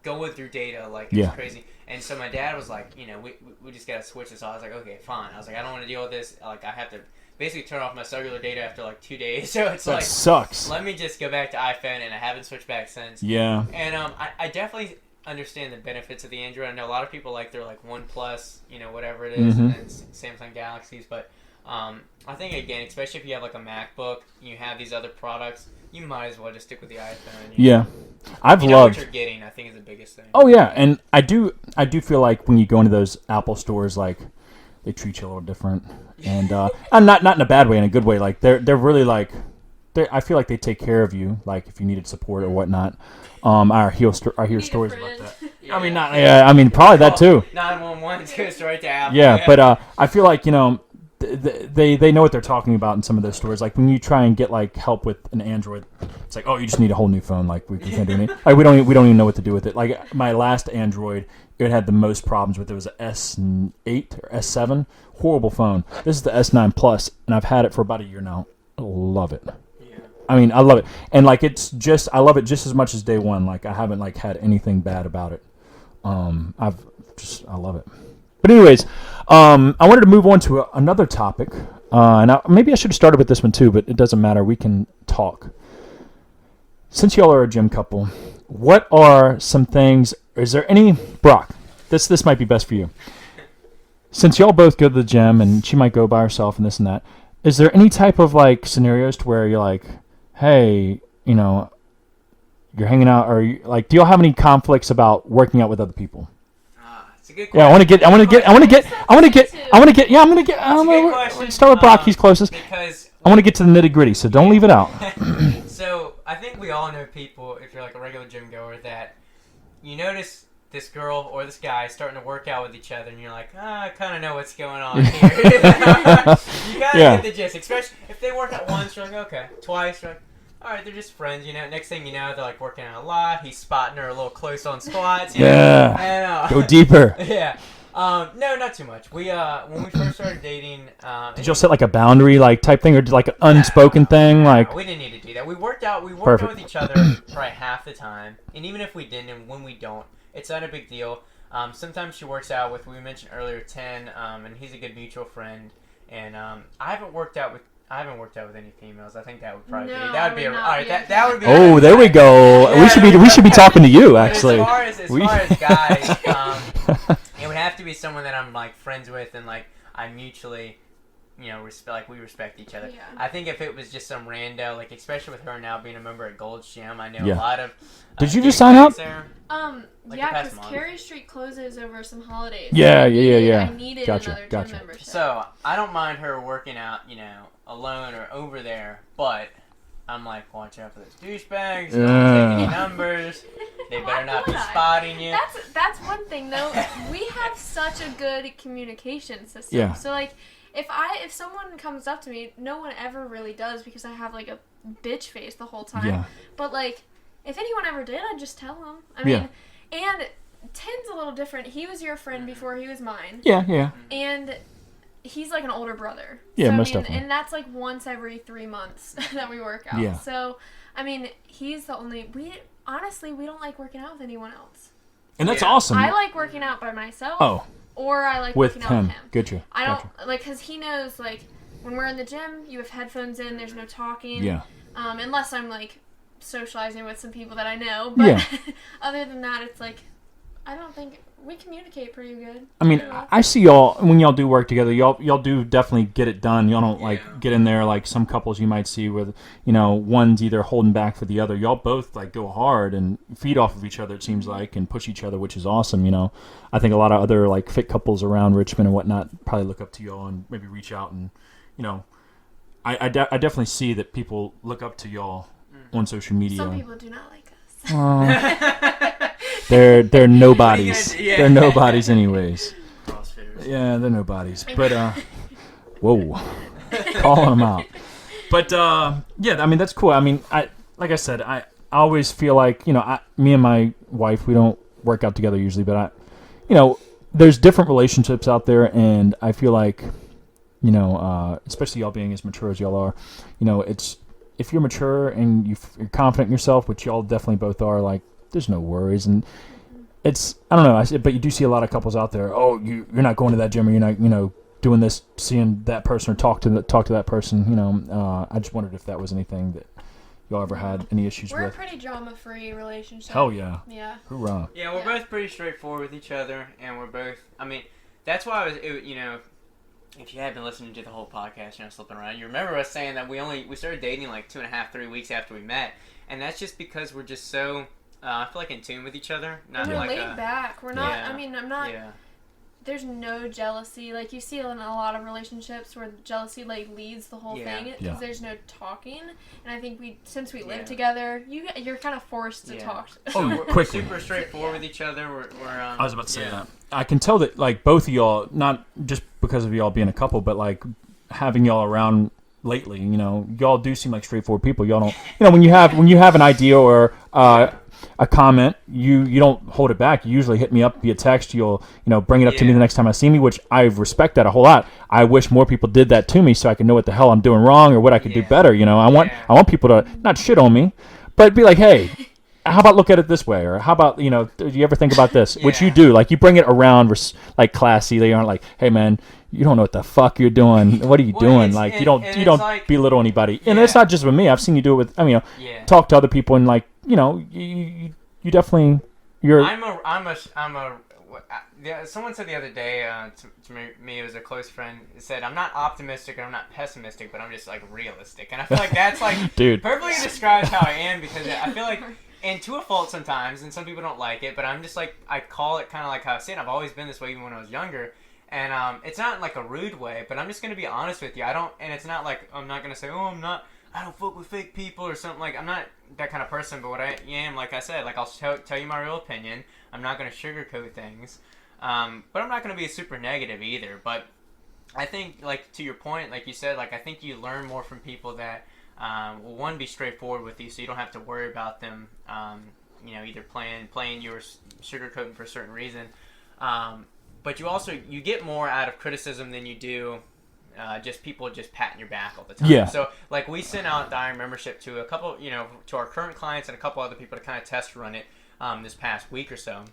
going through data like it was crazy. And so my dad was like, we just gotta switch this off. I was like, okay, fine. I was like, I don't want to deal with this. Like I have to basically turn off my cellular data after like 2 days. So it's that like sucks. Let me just go back to iPhone, and I haven't switched back since. Yeah. And I definitely understand the benefits of the Android. I know a lot of people like their like OnePlus, whatever it is, and Samsung Galaxies, but I think again, especially if you have like a MacBook, you have these other products, you might as well just stick with the iPhone. Yeah. I've loved what you're getting. I think is the biggest thing. Oh yeah, and I do feel like when you go into those Apple stores, like they treat you a little different, and not in a bad way, in a good way. Like they're really like, I feel like they take care of you, like if you needed support or whatnot. I hear stories about that. Yeah. I mean probably that too. 911 goes right to Apple. Yeah, but I feel like they know what they're talking about in some of those stores. Like when you try and get like help with an Android, it's like, oh, you just need a whole new phone. Like we can't do anything. Like we don't even know what to do with it. Like my last Android, it had the most problems with it. It was a S8 or S7, horrible phone. This is the S9 Plus, and I've had it for about a year now. I love it. Yeah. I mean, I love it, and like I love it just as much as day one. Like I haven't like had anything bad about it. I love it. But anyways, I wanted to move on to another topic, and maybe I should have started with this one too, but it doesn't matter. We can talk. Since y'all are a gym couple, what are some things? Is there any, Brock? This might be best for you. Since y'all both go to the gym, and she might go by herself and this and that, is there any type of like scenarios to where you're like, hey, you're hanging out, or like, do y'all have any conflicts about working out with other people? It's a good question. Yeah, I'm gonna start with Brock. He's closest. Because I want to get to the nitty gritty, so don't leave it out. So I think we all know people, if you're like a regular gym goer, that you notice this girl or this guy starting to work out with each other, and you're like, I kind of know what's going on here. You kind of get the gist, especially if they work out once, you're like, okay, twice, you're like, all right, they're just friends, Next thing you know, they're like working out a lot. He's spotting her a little close on squats. Yeah. Go deeper. Yeah. No, not too much. We when we first started dating, did y'all set like a boundary like type thing, or like an unspoken thing? Like we didn't need to do that. We worked out with each other probably half the time, and even if we didn't, and when we don't, it's not a big deal. Sometimes she works out with, we mentioned earlier, 10, and he's a good mutual friend. And I haven't worked out with any females. I think that would probably that would be. Oh, there we go. Yeah, we should be talking to you actually. As far as guys, it would have to be someone that I'm like friends with, and like I mutually, we respect each other. Yeah. I think if it was just some rando, like especially with her now being a member at Gold's Gym, I know a lot of. Did you just sign up? There, yeah, because Carey Street closes over some holidays. Yeah. I needed another gym membership. So I don't mind her working out, alone or over there, but I'm like, watch out for those douchebags. Don't take any numbers. They better not be spotting you. That's one thing though. We have such a good communication system. Yeah. So like, if someone comes up to me, no one ever really does because I have like a bitch face the whole time. Yeah. But like, if anyone ever did, I'd just tell them. I mean, and Tim's a little different. He was your friend before he was mine. Yeah. And he's like an older brother. Yeah, so, most definitely. And that's like once every 3 months that we work out. Yeah. So, I mean, he's the only... we don't like working out with anyone else. And that's awesome. I like working out by myself. Oh. Or I like working out with him. Gotcha. I don't... like, because he knows, like, when we're in the gym, you have headphones in, there's no talking. Yeah. Unless I'm, like, socializing with some people that I know. But other than that, it's like... I don't think we communicate pretty good. I mean, I see y'all when y'all do work together. Y'all do definitely get it done. Y'all don't like get in there like some couples you might see where one's either holding back for the other. Y'all both like go hard and feed off of each other. It seems like, and push each other, which is awesome. I think a lot of other like fit couples around Richmond and whatnot probably look up to y'all and maybe reach out and I definitely see that people look up to y'all on social media. Some people do not like us. They're nobodies. Yeah. They're nobodies anyways. CrossFitters. Yeah, they're nobodies. But whoa, calling them out. But yeah, I mean that's cool. I mean, like I said, I always feel like me and my wife, we don't work out together usually, but there's different relationships out there, and I feel like especially y'all being as mature as y'all are, it's if you're mature and you're confident in yourself, which y'all definitely both are, like there's no worries. And it's I don't know, but you do see a lot of couples out there. Oh, you're not going to that gym, or you're not doing this, seeing that person or talk to that person. I just wondered if that was anything that y'all ever had any issues We're with. a pretty drama-free relationship. Hell yeah. Yeah. Hoorah. Yeah, we're both pretty straightforward with each other, and we're both. I mean, that's why if you had been listening to the whole podcast, slipping around, you remember us saying that we started dating like 2.5, 3 weeks after we met, and that's just because we're just so I feel like in tune with each other. Not we're like laid back. We're not. Yeah. I mean, I'm not. Yeah. There's no jealousy. Like you see in a lot of relationships where jealousy leads the whole thing because there's no talking. And I think since we live together, you're kind of forced to talk. We're quickly. super straightforward with each other. We're I was about to say that. I can tell that like both of y'all, not just because of y'all being a couple, but like having y'all around lately, y'all do seem like straightforward people. Y'all don't, when you have an idea or a comment, you don't hold it back. You usually hit me up via text. You'll bring it up to me the next time I see me, which I respect that a whole lot. I wish more people did that to me so I can know what the hell I'm doing wrong or what I could do better. I want people to not shit on me, but be like, hey, how about look at it this way, or how about do you ever think about this? Which you do, like you bring it around like classy. They aren't like, hey man, you don't know what the fuck you're doing. What are you doing? Like you don't like, belittle anybody. And it's not just with me. I've seen you do it with talk to other people and like you definitely someone said the other day to me, it was a close friend, said I'm not optimistic and I'm not pessimistic, but I'm just like realistic. And I feel like that's like dude, perfectly describes how I am, because I feel like, and to a fault sometimes, and some people don't like it, but I'm just like, I call it kind of like how I say it. I've always been this way even when I was younger. And it's not in like a rude way, but I'm just going to be honest with you. And it's not like, I'm not going to say, I don't fuck with fake people or something. Like, I'm not that kind of person, but what I am, like I said, like I'll tell you my real opinion. I'm not going to sugarcoat things. But I'm not going to be super negative either. But I think, like, to your point, like you said, like, I think you learn more from people that will, one, be straightforward with you, so you don't have to worry about them, either playing you or sugarcoating for a certain reason. But you get more out of criticism than you do just people just patting your back all the time. Yeah. So, like, we sent out the Iron membership to a couple, to our current clients and a couple other people to kind of test run it this past week or so.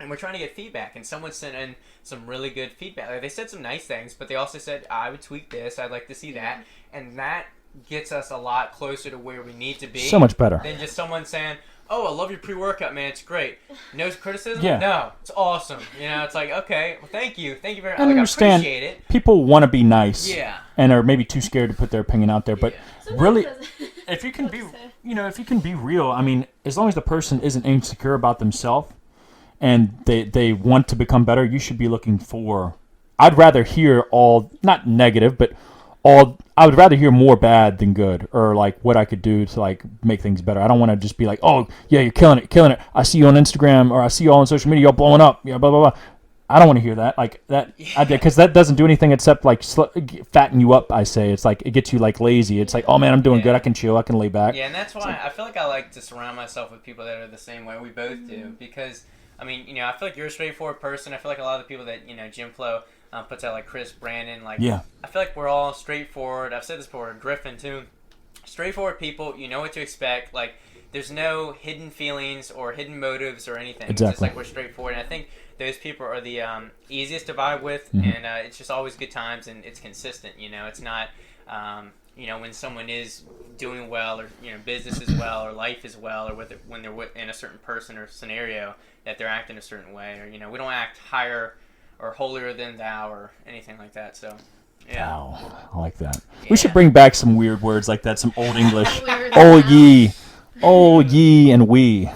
And we're trying to get feedback. And someone sent in some really good feedback. Like, they said some nice things, but they also said, I would tweak this. I'd like to see that. And that gets us a lot closer to where we need to be. So much better. Than just someone saying, oh, I love your pre-workout, man. It's great. No criticism? Yeah. No. It's awesome. It's like, okay, well, thank you. Thank you very much. I understand. I appreciate it. People want to be nice. Yeah. And are maybe too scared to put their opinion out there. But really, if you can be real, I mean, as long as the person isn't insecure about themselves and they want to become better, you should be looking for, I'd rather hear not negative, but I would rather hear more bad than good, or like what I could do to like make things better. I don't want to just be like, oh yeah, you're killing it. I see you on Instagram, or I see you all on social media, you're blowing up, blah blah blah. I don't want to hear that, like that, because that doesn't do anything except like fatten you up. I say it's like it gets you like lazy. It's like, oh man, I'm doing good. I can chill. I can lay back. Yeah, and that's why I feel like I like to surround myself with people that are the same way. We both do, because I mean, I feel like you're a straightforward person. I feel like a lot of the people that GYMFLO puts out, like Chris, Brandon, like I feel like we're all straightforward. I've said this before, Griffin too. Straightforward people, you know what to expect. Like, there's no hidden feelings or hidden motives or anything. Exactly. It's just like we're straightforward. And I think those people are the easiest to vibe with, and it's just always good times, and it's consistent. It's not, when someone is doing well, or business is well, or life is well, or when they're in a certain person or scenario that they're acting a certain way, or we don't act higher or holier than thou or anything like that. So, yeah. Wow, I like that. Yeah. We should bring back some weird words like that, some old English. Oh ye, and we.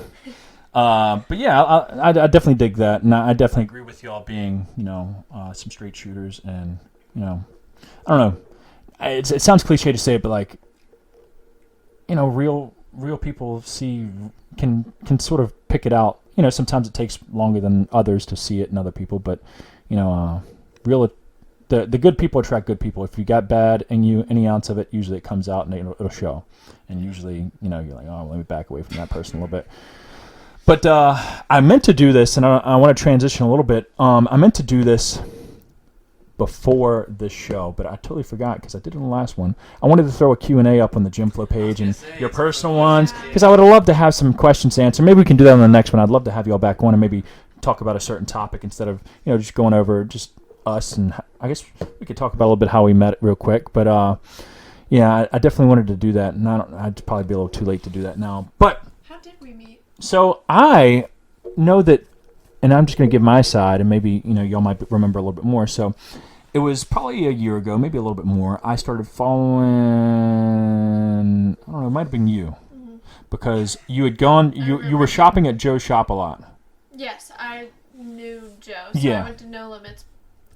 But yeah, I definitely dig that, and I definitely agree with y'all being, some straight shooters, and I don't know. It sounds cliche to say it, but like, real real people can sort of pick it out. Sometimes it takes longer than others to see it in other people, but the good people attract good people. If you got bad in you, any ounce of it, usually it comes out and it'll show. And usually, you're like, oh, let me back away from that person a little bit. But I meant to do this, and I want to transition a little bit. I meant to do this before this show, but I totally forgot because I did it in the last one. I wanted to throw a Q&A up on the GYMFLO page and your personal ones, because I would have loved to have some questions answered. Maybe we can do that on the next one. I'd love to have you all back on and maybe talk about a certain topic instead of just going over just us. And I guess we could talk about a little bit how we met real quick. But I definitely wanted to do that, and I'd probably be a little too late to do that now. But how did we meet? So I know that, and I'm just going to give my side, and maybe y'all might remember a little bit more. So it was probably a year ago, maybe a little bit more. I started following. I don't know. It might have been you, because you had gone. You were shopping at Joe's shop a lot. Yes, I knew Joe. So Yeah. I went to No Limits.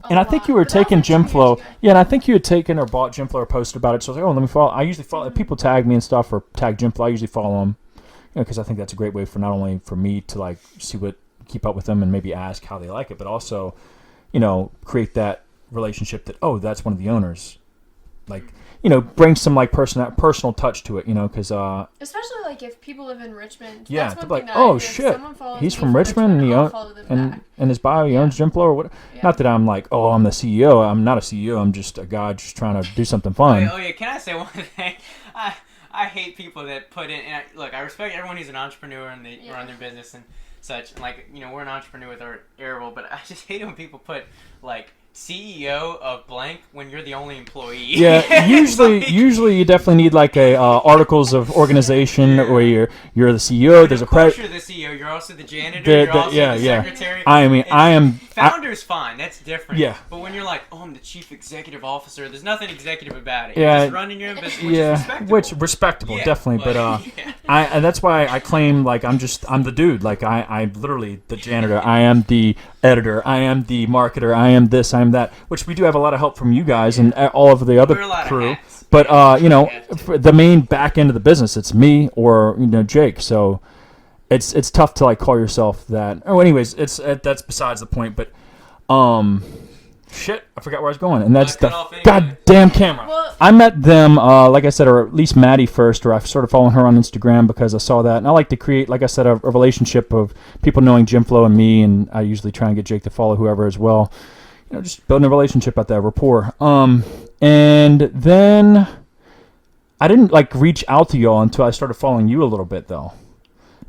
And I think you were taking GYMFLO. Yeah, and I think you had taken or bought GYMFLO or posted about it. So I was like, oh, let me follow. I usually follow. If people tag me and stuff or tag GYMFLO, I usually follow them. Because I think that's a great way for not only for me to like keep up with them and maybe ask how they like it, but also, create that relationship that, oh, that's one of the owners. Like, bring some like personal touch to it, because especially like if people live in Richmond. yeah, That's one like, thing oh that shit, he's from Richmond, and I'll follow them back. and his bio he owns GYMFLO or what? Yeah. Not that I'm like, oh, I'm the CEO. I'm not a CEO. I'm just a guy just trying to do something fun. Oh yeah, can I say one thing? I hate people that put in. And look, I respect everyone who's an entrepreneur and they run their business and such. And like we're an entrepreneur with our Airable, but I just hate when people put like CEO of blank when you're the only employee. Yeah, usually you definitely need like a articles of organization where you're the CEO. There's a you're the CEO. You're also the janitor. You're also the secretary. I mean, Founder's fine. That's different. Yeah. But when you're like, oh, I'm the chief executive officer, there's nothing executive about it. Yeah. You're just running your own business, which is respectable. Which respectable, definitely. But and that's why I claim like I'm the dude. Like I'm literally the janitor. I am the editor. I am the marketer. I am this. I am that. Which we do have a lot of help from you guys and all of the other crew. But for the main back end of the business, it's me or Jake. So it's tough to like call yourself that. Oh, anyways, that's besides the point. But shit, I forgot where I was going, and that's the goddamn camera. Well, I met them, like I said, or at least Madi first, or I started following her on Instagram because I saw that, and I like to create, like I said, a relationship of people knowing GYMFLO and me, and I usually try and get Jake to follow whoever as well. Just building a relationship out there, rapport. And then I didn't like reach out to y'all until I started following you a little bit, though.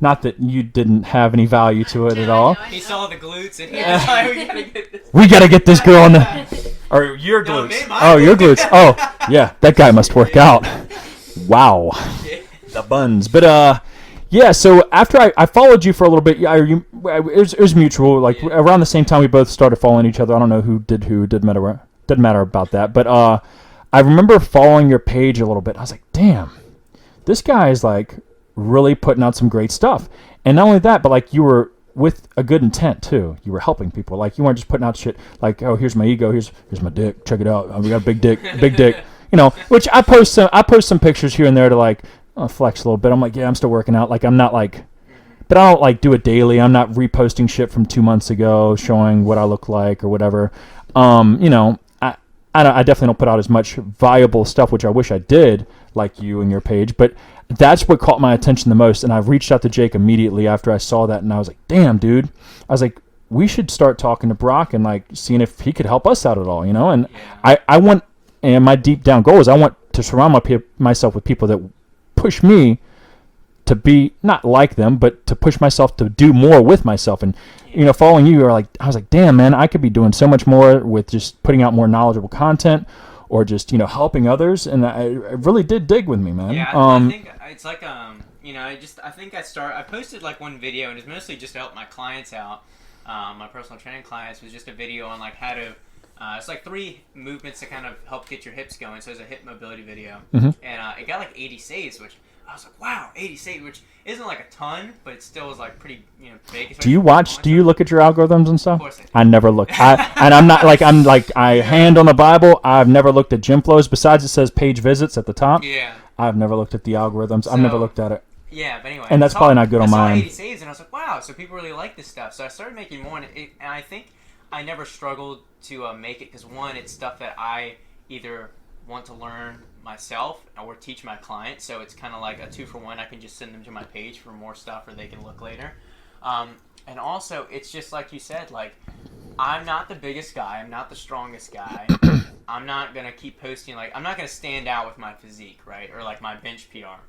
Not that you didn't have any value to it at all. He saw the glutes and he was like, we gotta get this girl on the... Or your glutes. Your glutes. Oh, yeah, that guy must work out. Wow. The buns. But, yeah, so after I followed you for a little bit, it was mutual. Like, around the same time we both started following each other. I don't know who did who. It didn't matter about that. But I remember following your page a little bit. I was like, damn, this guy is, like... really putting out some great stuff. And not only that, but like you were with a good intent too. You were helping people. Like you weren't just putting out shit like, oh, here's my ego, here's my dick, check it out. We got a big dick. Which I post some pictures here and there to like flex a little bit. I'm like, yeah, I'm still working out. Like I'm not like, but I don't like do it daily. I'm not reposting shit from 2 months ago showing what I look like or whatever. I definitely don't put out as much valuable stuff, which I wish I did, like you and your page, but that's what caught my attention the most, and I reached out to Jake immediately after I saw that, and I was like, damn, dude. I was like, we should start talking to Brock and, like, seeing if he could help us out at all, And I want, and my deep down goal is I want to surround myself with people that push me to be, not like them, but to push myself to do more with myself, and following you, I was like, damn, man, I could be doing so much more with just putting out more knowledgeable content, or just helping others, and it really did dig with me, man. Yeah, I think it's like I posted like one video, and it's mostly just to help my clients out, my personal training clients. Was just a video on like how to. It's like 3 movements to kind of help get your hips going. So it's a hip mobility video, and it got like 80 saves, which I was like, wow, 80 saves, which isn't like a ton, but it still is like pretty big. Do you look at your algorithms and stuff? Of course I do. I never look. I'm not like I hand on the Bible. I've never looked at GYMFLOs. Besides, it says page visits at the top. Yeah. I've never looked at the algorithms. I've never looked at it. Yeah, but anyway. And that's probably not good on mine. I saw 80 saves, and I was like, wow, so people really like this stuff. So I started making more, and I think I never struggled to make it because, one, it's stuff that I either want to learn myself or teach my clients. So it's kind of like a 2-for-1. I can just send them to my page for more stuff, or they can look later. And also, it's just like you said, like, I'm not the biggest guy. I'm not the strongest guy. I'm not going to keep posting, like, I'm not going to stand out with my physique, right? Or, like, my bench PR.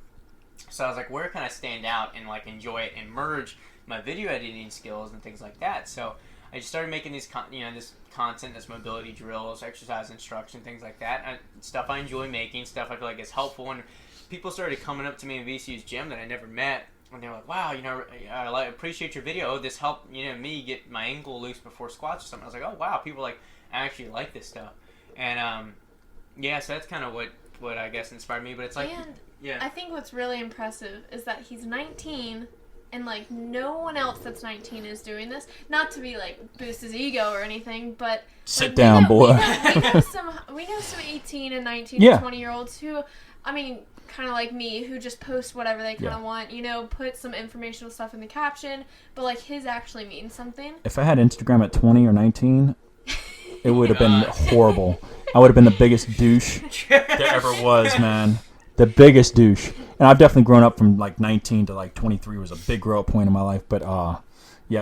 So I was like, where can I stand out and, like, enjoy it and merge my video editing skills and things like that? So I just started making these, this content, this mobility drills, exercise instruction, things like that. Stuff I enjoy making, stuff I feel like is helpful. And people started coming up to me in VCU's gym that I never met. And they were like, wow, I appreciate your video. Oh, this helped, me get my ankle loose before squats or something. I was like, oh, wow, people, like, actually like this stuff. And, so that's kind of what I guess inspired me. But it's like, and I think what's really impressive is that he's 19 and, like, no one else that's 19 is doing this. Not to be, like, boost his ego or anything, but sit down, boy. We know some 18 and 19 and 20-year-olds who, I mean, kind of like me, who just post whatever they kind of want, put some informational stuff in the caption, but, like, his actually means something. If I had Instagram at 20 or 19, it would have been horrible. I would have been the biggest douche there ever was, man. The biggest douche. And I've definitely grown up from, like, 19 to, like, 23 was a big grow-up point in my life. But, I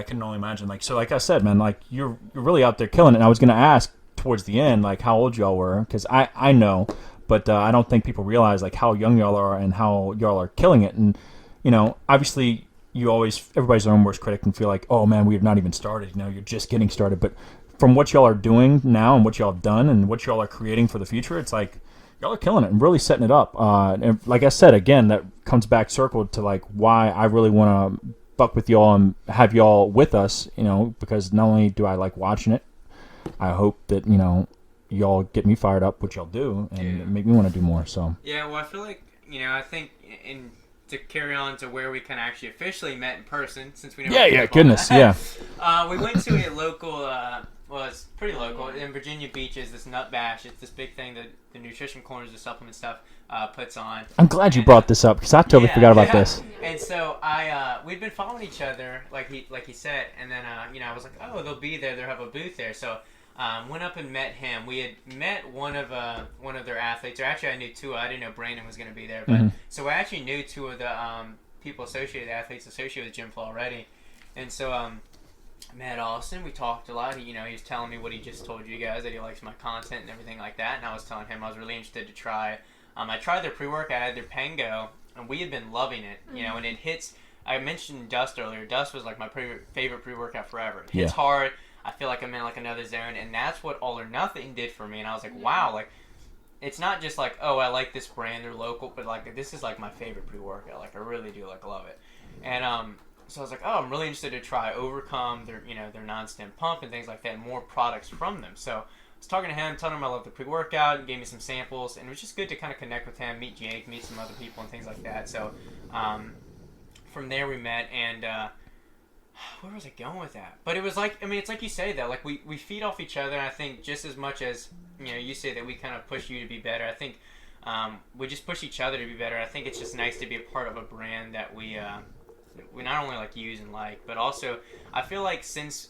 can only imagine. Like, so, like I said, man, like, you're really out there killing it. And I was going to ask towards the end, like, how old y'all were. Because I know, but I don't think people realize, like, how young y'all are and how y'all are killing it. And, obviously, everybody's their own worst critic and feel like, oh, man, we have not even started. You're just getting started. But from what y'all are doing now and what y'all have done and what y'all are creating for the future, it's like, y'all are killing it and really setting it up. And like I said, again, that comes back circled to, like, why I really want to buck with y'all and have y'all with us, because not only do I like watching it, I hope that, y'all get me fired up, which y'all do, and make me want to do more. So yeah, well, I feel like, I think to carry on to where we kind of actually officially met in person, since we never we went to a local well, it's pretty local. In Virginia Beach is this Nut Bash. It's this big thing that the Nutrition Corners, the supplement stuff, puts on. I'm glad you brought this up because I totally forgot about this. And so we'd been following each other, like he said, and then I was like, oh, they'll be there. They'll have a booth there. So went up and met him. We had met one of their athletes, or actually I knew two. I didn't know Brandon was going to be there, but so I actually knew two of the people athletes associated with GYMFLO already, and so. Met Austin. We talked a lot. He was telling me what he just told you guys, that he likes my content and everything like that. And I was telling him I was really interested to try. I tried their pre-workout. I had their Pango, and we had been loving it. And it hits. I mentioned Dust earlier. Dust was like my favorite pre-workout forever. It hits hard. I feel like I'm in like another zone, and that's what All or Nothing did for me. And I was like, wow, like it's not just like, oh, I like this brand, they're local, but like this is like my favorite pre-workout. Like I really do love it. And so I was like, oh, I'm really interested to try Overcome, their non-stim pump and things like that, and more products from them. So I was talking to him, telling him I love the pre-workout, and gave me some samples, and it was just good to kind of connect with him, meet Jake, meet some other people and things like that. So from there we met, and where was I going with that? But it was like, it's like you say that, like we feed off each other, and I think just as much as, you say that we kind of push you to be better, I think we just push each other to be better. I think it's just nice to be a part of a brand that we not only like use and like, but also I feel like since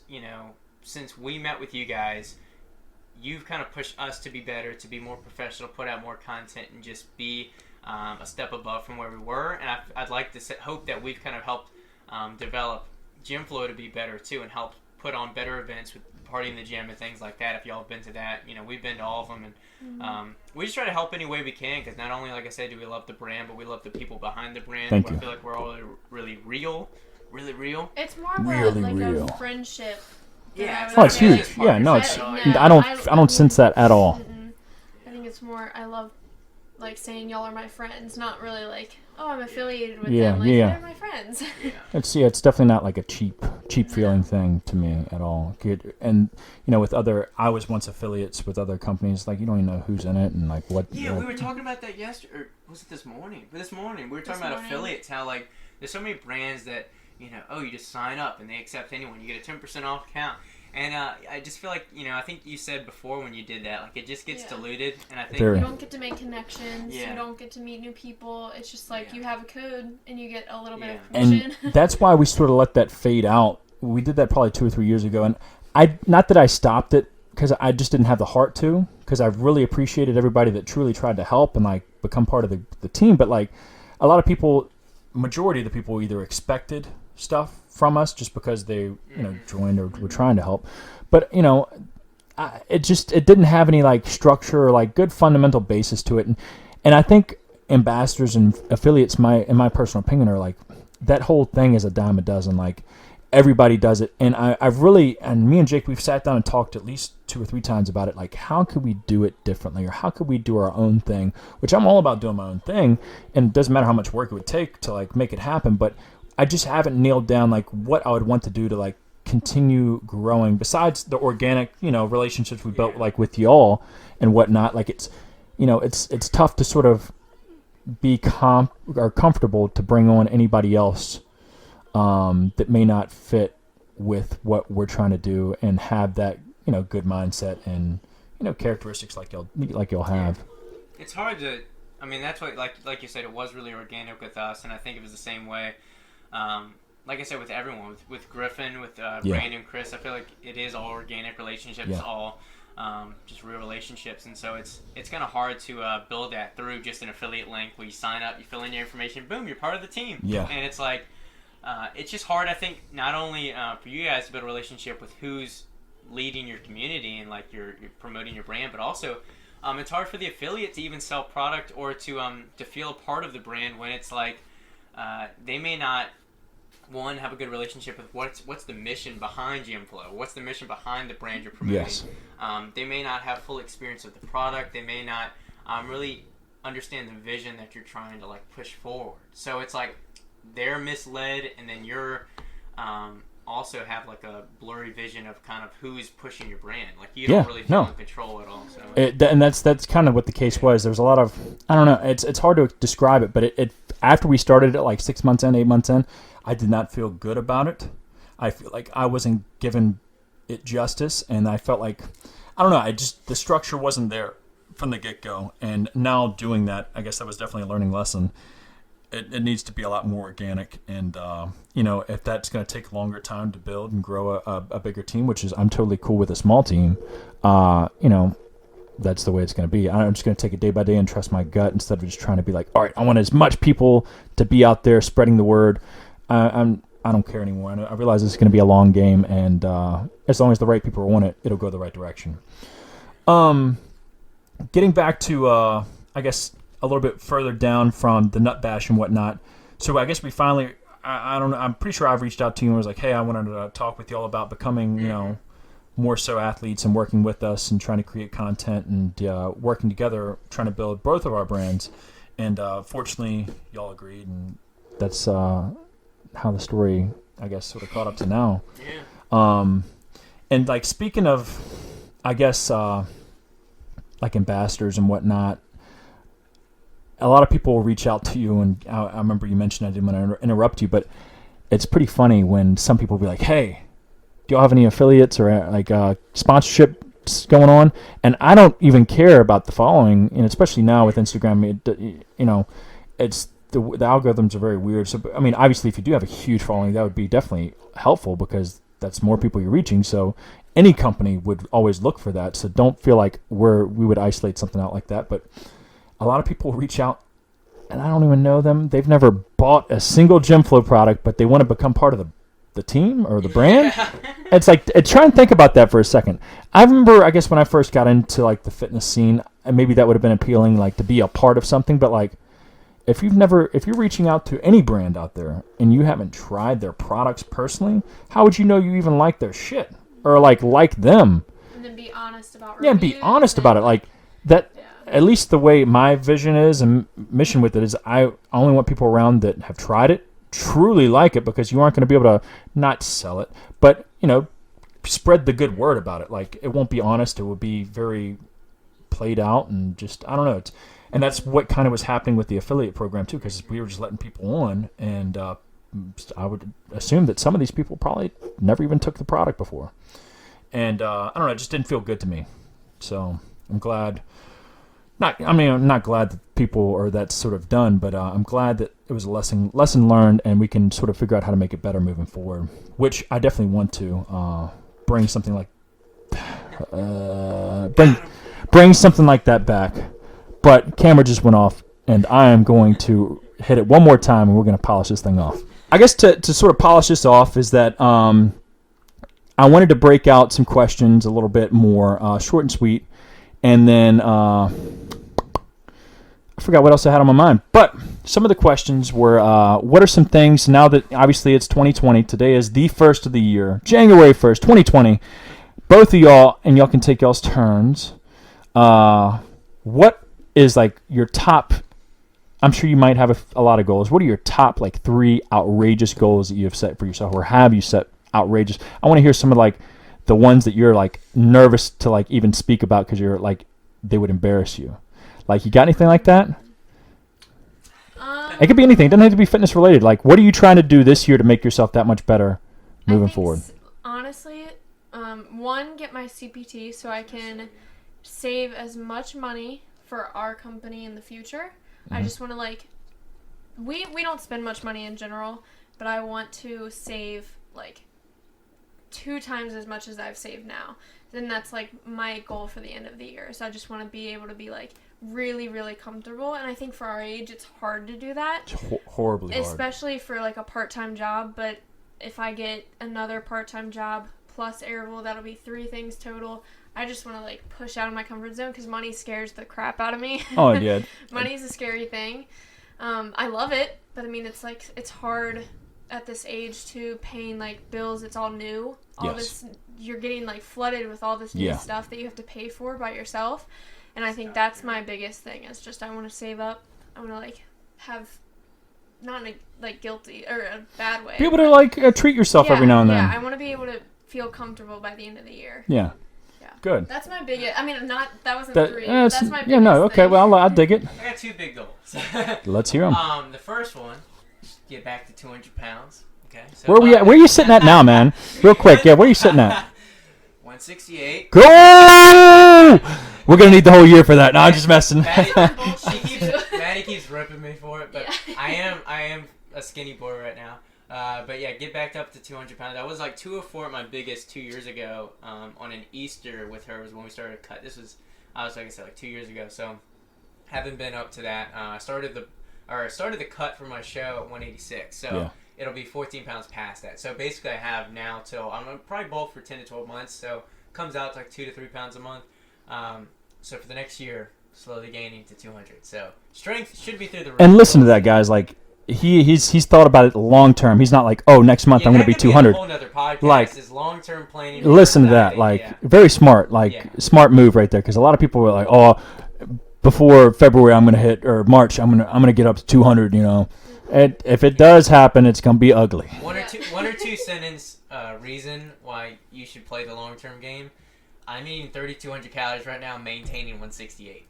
we met with you guys, you've kind of pushed us to be better, to be more professional, put out more content, and just be a step above from where we were. And I'd like to hope that we've kind of helped develop GYMFLO to be better too, and help put on better events with Party in the Gym and things like that. If y'all have been to that, we've been to all of them, and we just try to help any way we can, because not only, like I said, do we love the brand, but we love the people behind the brand. Thank you. I feel like we're all really real. It's more of a friendship. Yeah, it's huge. Yeah, no, it's. I don't sense that at all. I think it's more. I love like saying y'all are my friends, not really like, oh, I'm affiliated with them. Like, they're my friends. It's definitely not like a cheap feeling thing to me at all. And with I was once affiliates with other companies, like you don't even know who's in it and like what. Yeah, we were talking about that yesterday, or was it this morning? This morning we were talking about affiliates. How like there's so many brands that you just sign up and they accept anyone. You get a 10% off account. And I just feel like, I think you said before when you did that, like it just gets diluted. And I think Very. You don't get to make connections. Yeah. You don't get to meet new people. It's just like you have a code and you get a little bit of commission. And that's why we sort of let that fade out. We did that probably 2 or 3 years ago. And not that I stopped it because I just didn't have the heart to, because I really appreciated everybody that truly tried to help and like become part of the team. But like a lot of people, majority of the people either expected stuff from us just because they joined or were trying to help, but it didn't have any like structure or like good fundamental basis to it, and I think ambassadors and affiliates, in my personal opinion, are like that whole thing is a dime a dozen. Like everybody does it, and me and Jake, we've sat down and talked at least 2 or 3 times about it. Like, how could we do it differently, or how could we do our own thing? Which I'm all about doing my own thing, and it doesn't matter how much work it would take to like make it happen. But I just haven't nailed down like what I would want to do to like continue growing. Besides the organic, relationships we built like with y'all and whatnot. Like it's tough to sort of be comfortable to bring on anybody else that may not fit with what we're trying to do and have that good mindset and characteristics like you'll have. It's hard to. I mean, that's what like you said, it was really organic with us, and I think it was the same way. Like I said, with everyone, with Griffin, with Brandon, Chris, I feel like it is all organic relationships, all just real relationships, and so it's kind of hard to build that through just an affiliate link where you sign up, you fill in your information, boom, you're part of the team. Yeah. And it's like, it's just hard, I think, not only for you guys to build a relationship with who's leading your community and like you're promoting your brand, but also it's hard for the affiliate to even sell product or to feel a part of the brand when it's like they may not have a good relationship with what's the mission behind GYMFLO, what's the mission behind the brand you're promoting. Yes. They may not have full experience with the product. They may not really understand the vision that you're trying to like push forward. So it's like they're misled, and then you're also have like a blurry vision of kind of who's pushing your brand. Like you don't really feel in control at all. So and that's kind of what the case was. There's a lot of, I don't know, it's hard to describe it, but it after we started it like 6 months in, 8 months in, I did not feel good about it. I feel like I wasn't giving it justice, and I felt like, I don't know, the structure wasn't there from the get-go. And now doing that, I guess that was definitely a learning lesson. It needs to be a lot more organic, and if that's going to take longer time to build and grow a bigger team, which is I'm totally cool with a small team, that's the way it's going to be. I'm just going to take it day by day and trust my gut instead of just trying to be like, all right, I want as much people to be out there spreading the word. I don't care anymore. I realize it's going to be a long game, and as long as the right people want it, it'll go the right direction. Getting back to, I guess, a little bit further down from the nut bash and whatnot. So I guess we finally, I don't know, I'm pretty sure I've reached out to you and was like, hey, I wanted to talk with y'all about becoming, more so athletes and working with us and trying to create content and working together, trying to build both of our brands. And fortunately, y'all agreed, and that's how the story, I guess, sort of caught up to now. Yeah. And like speaking of, I guess, like ambassadors and whatnot, a lot of people will reach out to you, and I remember you mentioned, I didn't want to interrupt you, but it's pretty funny when some people will be like, hey, do y'all have any affiliates or like sponsorships going on? And I don't even care about the following, and especially now with Instagram, it's the algorithms are very weird. So, I mean, obviously, if you do have a huge following, that would be definitely helpful because that's more people you're reaching. So any company would always look for that. So don't feel like we would isolate something out like that. But a lot of people reach out, and I don't even know them. They've never bought a single GYMFLO product, but they want to become part of the team or the brand. It's like, try and think about that for a second. I remember, I guess, when I first got into like the fitness scene, and maybe that would have been appealing, like to be a part of something. But like, if you're reaching out to any brand out there and you haven't tried their products personally, how would you know you even like their shit or like them? And then be honest about and be honest about it. Like that. Yeah. At least the way my vision is and mission with it is, I only want people around that have tried it, truly like it, because you aren't going to be able to not sell it, but spread the good word about it. Like, it won't be honest. It would be very played out and just, I don't know. And that's what kind of was happening with the affiliate program too, because we were just letting people on, and I would assume that some of these people probably never even took the product before. And I don't know, it just didn't feel good to me. So I'm glad. I'm not glad that people are that sort of done, but I'm glad that it was a lesson learned, and we can sort of figure out how to make it better moving forward. Which I definitely want to bring something like bring something like that back. But camera just went off, and I am going to hit it one more time, and we're going to polish this thing off. I guess to sort of polish this off is that I wanted to break out some questions a little bit more short and sweet, and then I forgot what else I had on my mind. But some of the questions were, what are some things, now that obviously it's 2020, today is the first of the year, January 1st, 2020, both of y'all, and y'all can take y'all's turns. What is like your top, I'm sure you might have a lot of goals. What are your top like 3 outrageous goals that you have set for yourself, or have you set outrageous? I want to hear some of like the ones that you're like nervous to like even speak about because you're like they would embarrass you. Like, you got anything like that? It could be anything. It doesn't have to be fitness related. Like, what are you trying to do this year to make yourself that much better moving forward? Honestly, one, get my CPT so I can save as much money for our company in the future. Mm-hmm. I just want to like, we don't spend much money in general, but I want to save like 2 times as much as I've saved now. Then that's like my goal for the end of the year. So I just want to be able to be like really, really comfortable. And I think for our age, it's hard to do that. It's horribly hard. Especially for like a part-time job. But if I get another part-time job plus Airable, that'll be 3 things total. I just want to like push out of my comfort zone because money scares the crap out of me. Oh, it did. Money's a scary thing. I love it, but I mean, it's like, it's hard at this age to paying like bills. It's all new. All this, you're getting like flooded with all this new stuff that you have to pay for by yourself. And I think that's my biggest thing is just, I want to save up. I want to like have, not in a like guilty or a bad way. Be able to like treat yourself every now and then. Yeah, I want to be able to feel comfortable by the end of the year. Yeah. Good. That's my biggest. I mean, that wasn't 3. That's my biggest. Yeah, no, okay. Thing. Well, I'll dig it. I got 2 big goals. Let's hear them. The first one, get back to 200 pounds. Okay. So where are we at? Where are you sitting at now, man? Real quick. Yeah, where are you sitting at? 168. Go! We're gonna need the whole year for that. No, I'm just messing. Maddie keeps ripping me for it, but I am a skinny boy right now. But yeah, get back up to 200 pounds. I was like 204 at my biggest 2 years ago. On an Easter with her was when we started to cut. I was like I said, like 2 years ago. So haven't been up to that. I started the cut for my show at 186. So it'll be 14 pounds past that. So basically, I have now till I'm gonna probably bulk for 10 to 12 months. So comes out to like 2 to 3 pounds a month. So for the next year, slowly gaining to 200. So strength should be through the roof. And listen to that, guys. Like. He's thought about it long term. He's not like, oh, next month I'm going to be 200. Like, is long term planning. Listen to that. Like, very smart. Like, smart move right there. Because a lot of people were like, oh, before February I'm going to hit, or March I'm going to get up to 200. You know, and if it does happen, it's going to be ugly. One or two sentence reason why you should play the long term game. I'm eating 3,200 calories right now, maintaining 168.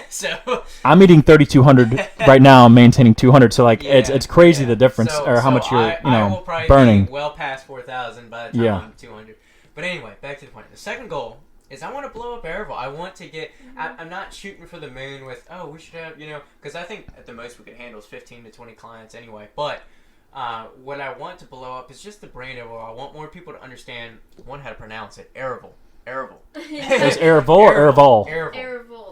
So I'm eating 3,200 right now, maintaining 200. So like it's crazy the difference or how much you're I will probably burning. Be well past 4,000 by the time I'm 200. But anyway, back to the point. The second goal is I want to blow up Airable. I want to get. I'm not shooting for the moon with we should have because I think at the most we could handle is 15 to 20 clients anyway. But what I want to blow up is just the brand Airable. I want more people to understand how to pronounce it. Airable. Is Airable or Airable?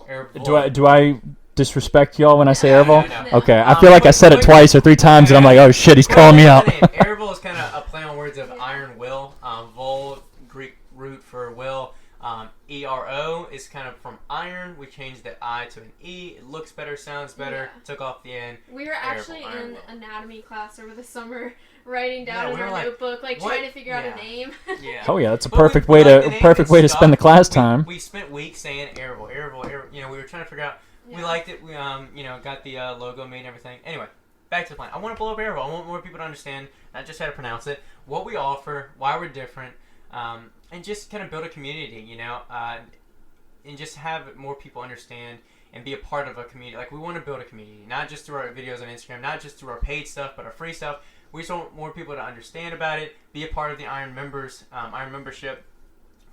Airable. Do I disrespect y'all when I say Airable? No. Okay, I feel like I said it twice or 3 times, and I'm like, oh shit, he's calling me out. Airable is kind of a play on words of iron will. Vol, Greek root for will. ERO is kind of from iron. We changed the I to an E. It looks better, sounds better. Took off the N. We were actually in anatomy class over the summer, writing down in our notebook, trying to figure out a name. Oh yeah, that's a perfect way to spend the class time. We spent weeks saying Airable. We were trying to figure out. We liked it. We got the logo made and everything. Anyway, back to the plan. I want to blow up Airable. I want more people to understand not just how to pronounce it, what we offer, why we're different. And just kind of build a community, and just have more people understand and be a part of a community. Like, we want to build a community, not just through our videos on Instagram, not just through our paid stuff, but our free stuff. We just want more people to understand about it, be a part of the Iron membership,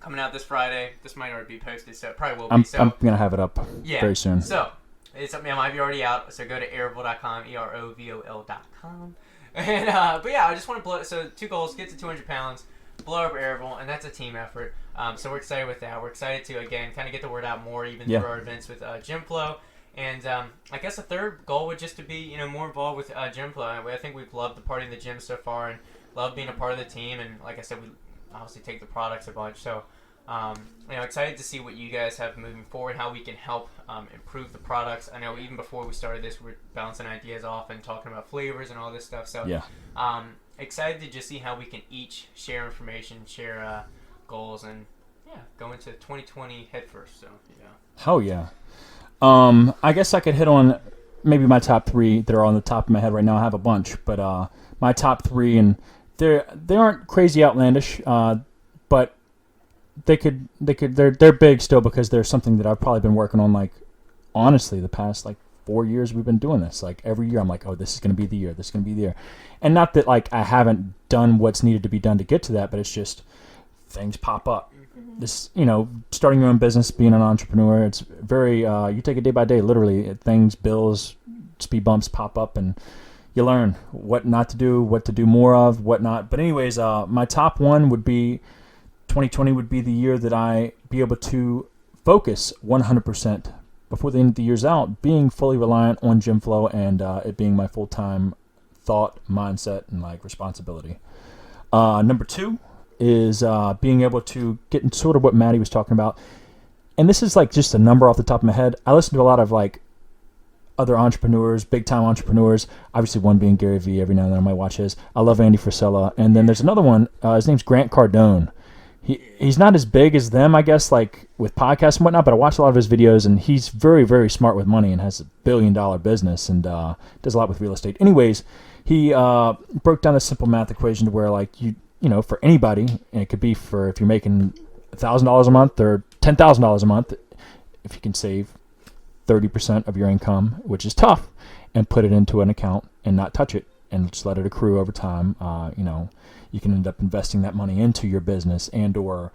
coming out this Friday. This might already be posted, so it probably will be. I'm going to have it up very soon. So, it's something that might be already out, so go to aerovol.com, EROVOL.com. And, but yeah, I just want to blow, so 2 goals, get to 200 pounds, blow up Airvol, and that's a team effort. So we're excited with that. We're excited to, again, kind of get the word out more, even through our events with GYMFLO. And I guess the third goal would just to be, more involved with GYMFLO. I think we've loved the party in the gym so far and loved being a part of the team. And like I said, we obviously take the products a bunch. So, excited to see what you guys have moving forward, how we can help improve the products. I know even before we started this, we're bouncing ideas off and talking about flavors and all this stuff. So, excited to just see how we can each share information, share goals, and go into 2020 head first. So, Hell yeah. I guess I could hit on maybe my top 3 that are on the top of my head right now. I have a bunch, but my top 3, and they aren't crazy outlandish, but they're big still because they're something that I've probably been working on, like, honestly, the past, like, 4 years we've been doing this. Like, every year I'm like, oh, this is going to be the year, this is going to be the year. And not that, like, I haven't done what's needed to be done to get to that, but it's just things pop up. This, starting your own business, being an entrepreneur, it's very, you take it day by day, literally. Things, bills, speed bumps pop up, and you learn what not to do, what to do more of, what not. But anyways, my top one would be 2020 would be the year that I be able to focus 100% before the end of the year's out, being fully reliant on GYMFLO and it being my full-time thought, mindset, and, like, responsibility. Number 2 is being able to get in sort of what Maddie was talking about. And this is, like, just a number off the top of my head. I listen to a lot of, like, other entrepreneurs, big-time entrepreneurs, obviously one being Gary Vee. Every now and then I might watch his. I love Andy Frisella. And then there's another one. His name's Grant Cardone. He's not as big as them, I guess, like, with podcasts and whatnot, but I watch a lot of his videos, and he's very, very smart with money and has a billion-dollar business and does a lot with real estate. Anyways, he broke down a simple math equation to where, like, for anybody, and it could be for if you're making $1,000 a month or $10,000 a month, if you can save 30% of your income, which is tough, and put it into an account and not touch it and just let it accrue over time, you can end up investing that money into your business and or,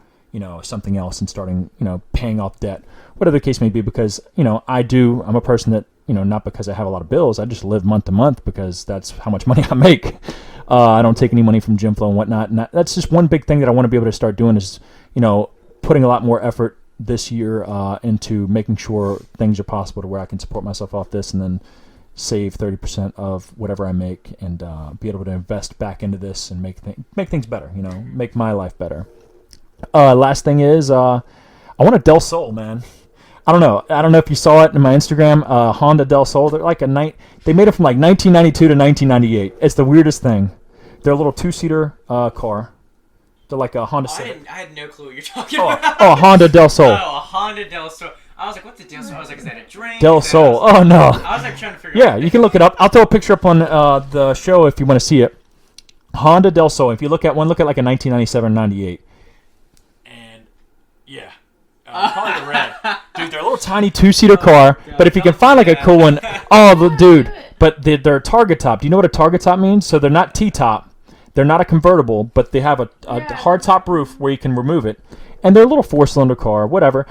something else and starting, paying off debt, whatever the case may be, because, I'm a person that, not because I have a lot of bills, I just live month to month because that's how much money I make. I don't take any money from GYMFLO and whatnot. And that's just one big thing that I want to be able to start doing is, putting a lot more effort this year into making sure things are possible to where I can support myself off this and then save 30% of whatever I make and be able to invest back into this and make things better, make my life better. Last thing is I want a Del Sol, man. I don't know if you saw it in my Instagram, Honda Del Sol. They're like they made it from like 1992 to 1998. It's the weirdest thing. They're a little 2-seater car. They're like a Honda Civic. I had no clue what you're talking about. Oh, Honda Del Sol. Oh, a Honda Del Sol. I was like, what's a Del Sol? I was like, is that a drink? Del Sol. Oh, no. I was like trying to figure out. Yeah, you can look it up. I'll throw a picture up on the show if you want to see it. Honda Del Sol. If you look at like a 1997, 98. And, yeah. Probably the red. Dude, they're a little tiny 2-seater car, but if you can find like a cool one. Oh, dude. But they're target top. Do you know what a target top means? So they're not T-top. They're not a convertible, but they have a hard top roof where you can remove it. And they're a little 4-cylinder car, whatever.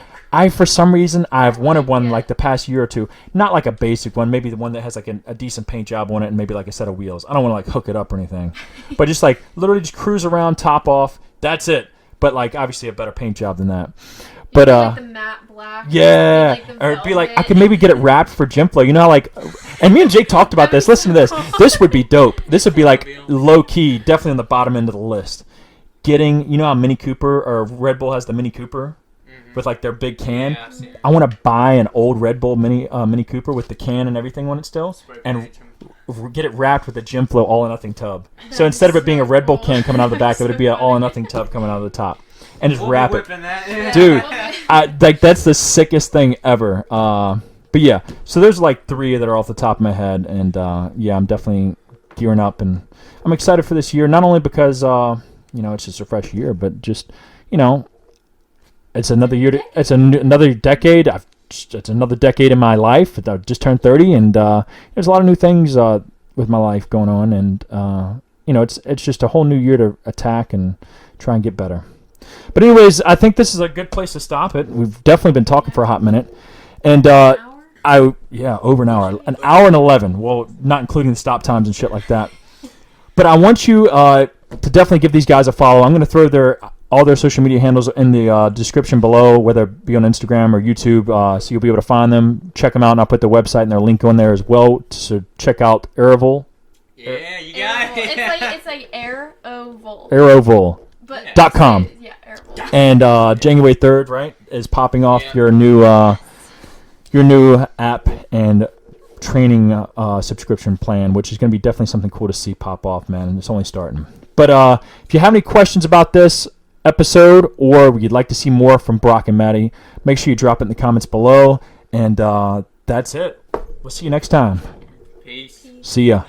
For some reason, I've wanted one like the past year or two. Not like a basic one, maybe the one that has like a decent paint job on it and maybe like a set of wheels. I don't want to like hook it up or anything. But just like literally just cruise around, top off. That's it. But like obviously a better paint job than that. But like the matte black. Yeah. Or it'd be like I could maybe get it wrapped for GYMFLO. You know how like and me and Jake talked about this. Listen to this. This would be dope. This would be like low key, definitely on the bottom end of the list. Getting, you know how Mini Cooper or Red Bull has the Mini Cooper with like their big can? Yeah, I want to buy an old Red Bull Mini Cooper with the can and everything on it still and get it wrapped with a GYMFLO All or Nothing tub. So instead of it being a Red Bull can coming out of the back, it would be an All or Nothing tub coming out of the top. And just wrap it. Dude, like that's the sickest thing ever. But yeah, so there's like 3 that are off the top of my head. And yeah, I'm definitely gearing up. And I'm excited for this year, not only because... it's just a fresh year, but just, it's another year. It's another decade. It's another decade in my life. I just turned 30, and there's a lot of new things with my life going on, and it's just a whole new year to attack and try and get better. But anyways, I think this is a good place to stop it. We've definitely been talking for a hot minute. And An hour? over an hour. An hour and 11. Well, not including the stop times and shit like that. But I want you to definitely give these guys a follow. I'm going to throw all their social media handles in the description below, whether it be on Instagram or YouTube, so you'll be able to find them. Check them out, and I'll put their website and their link on there as well. So check out Aerovol. Yeah, you got it. It's like Aerovol. Aerovol. But .com. Yeah, Aerovol. And January 3rd, right, is popping off your new app and training subscription plan, which is going to be definitely something cool to see pop off, man. And it's only starting. But if you have any questions about this episode, or you'd like to see more from Brock and Madi, make sure you drop it in the comments below. And that's it. We'll see you next time. Peace. See ya.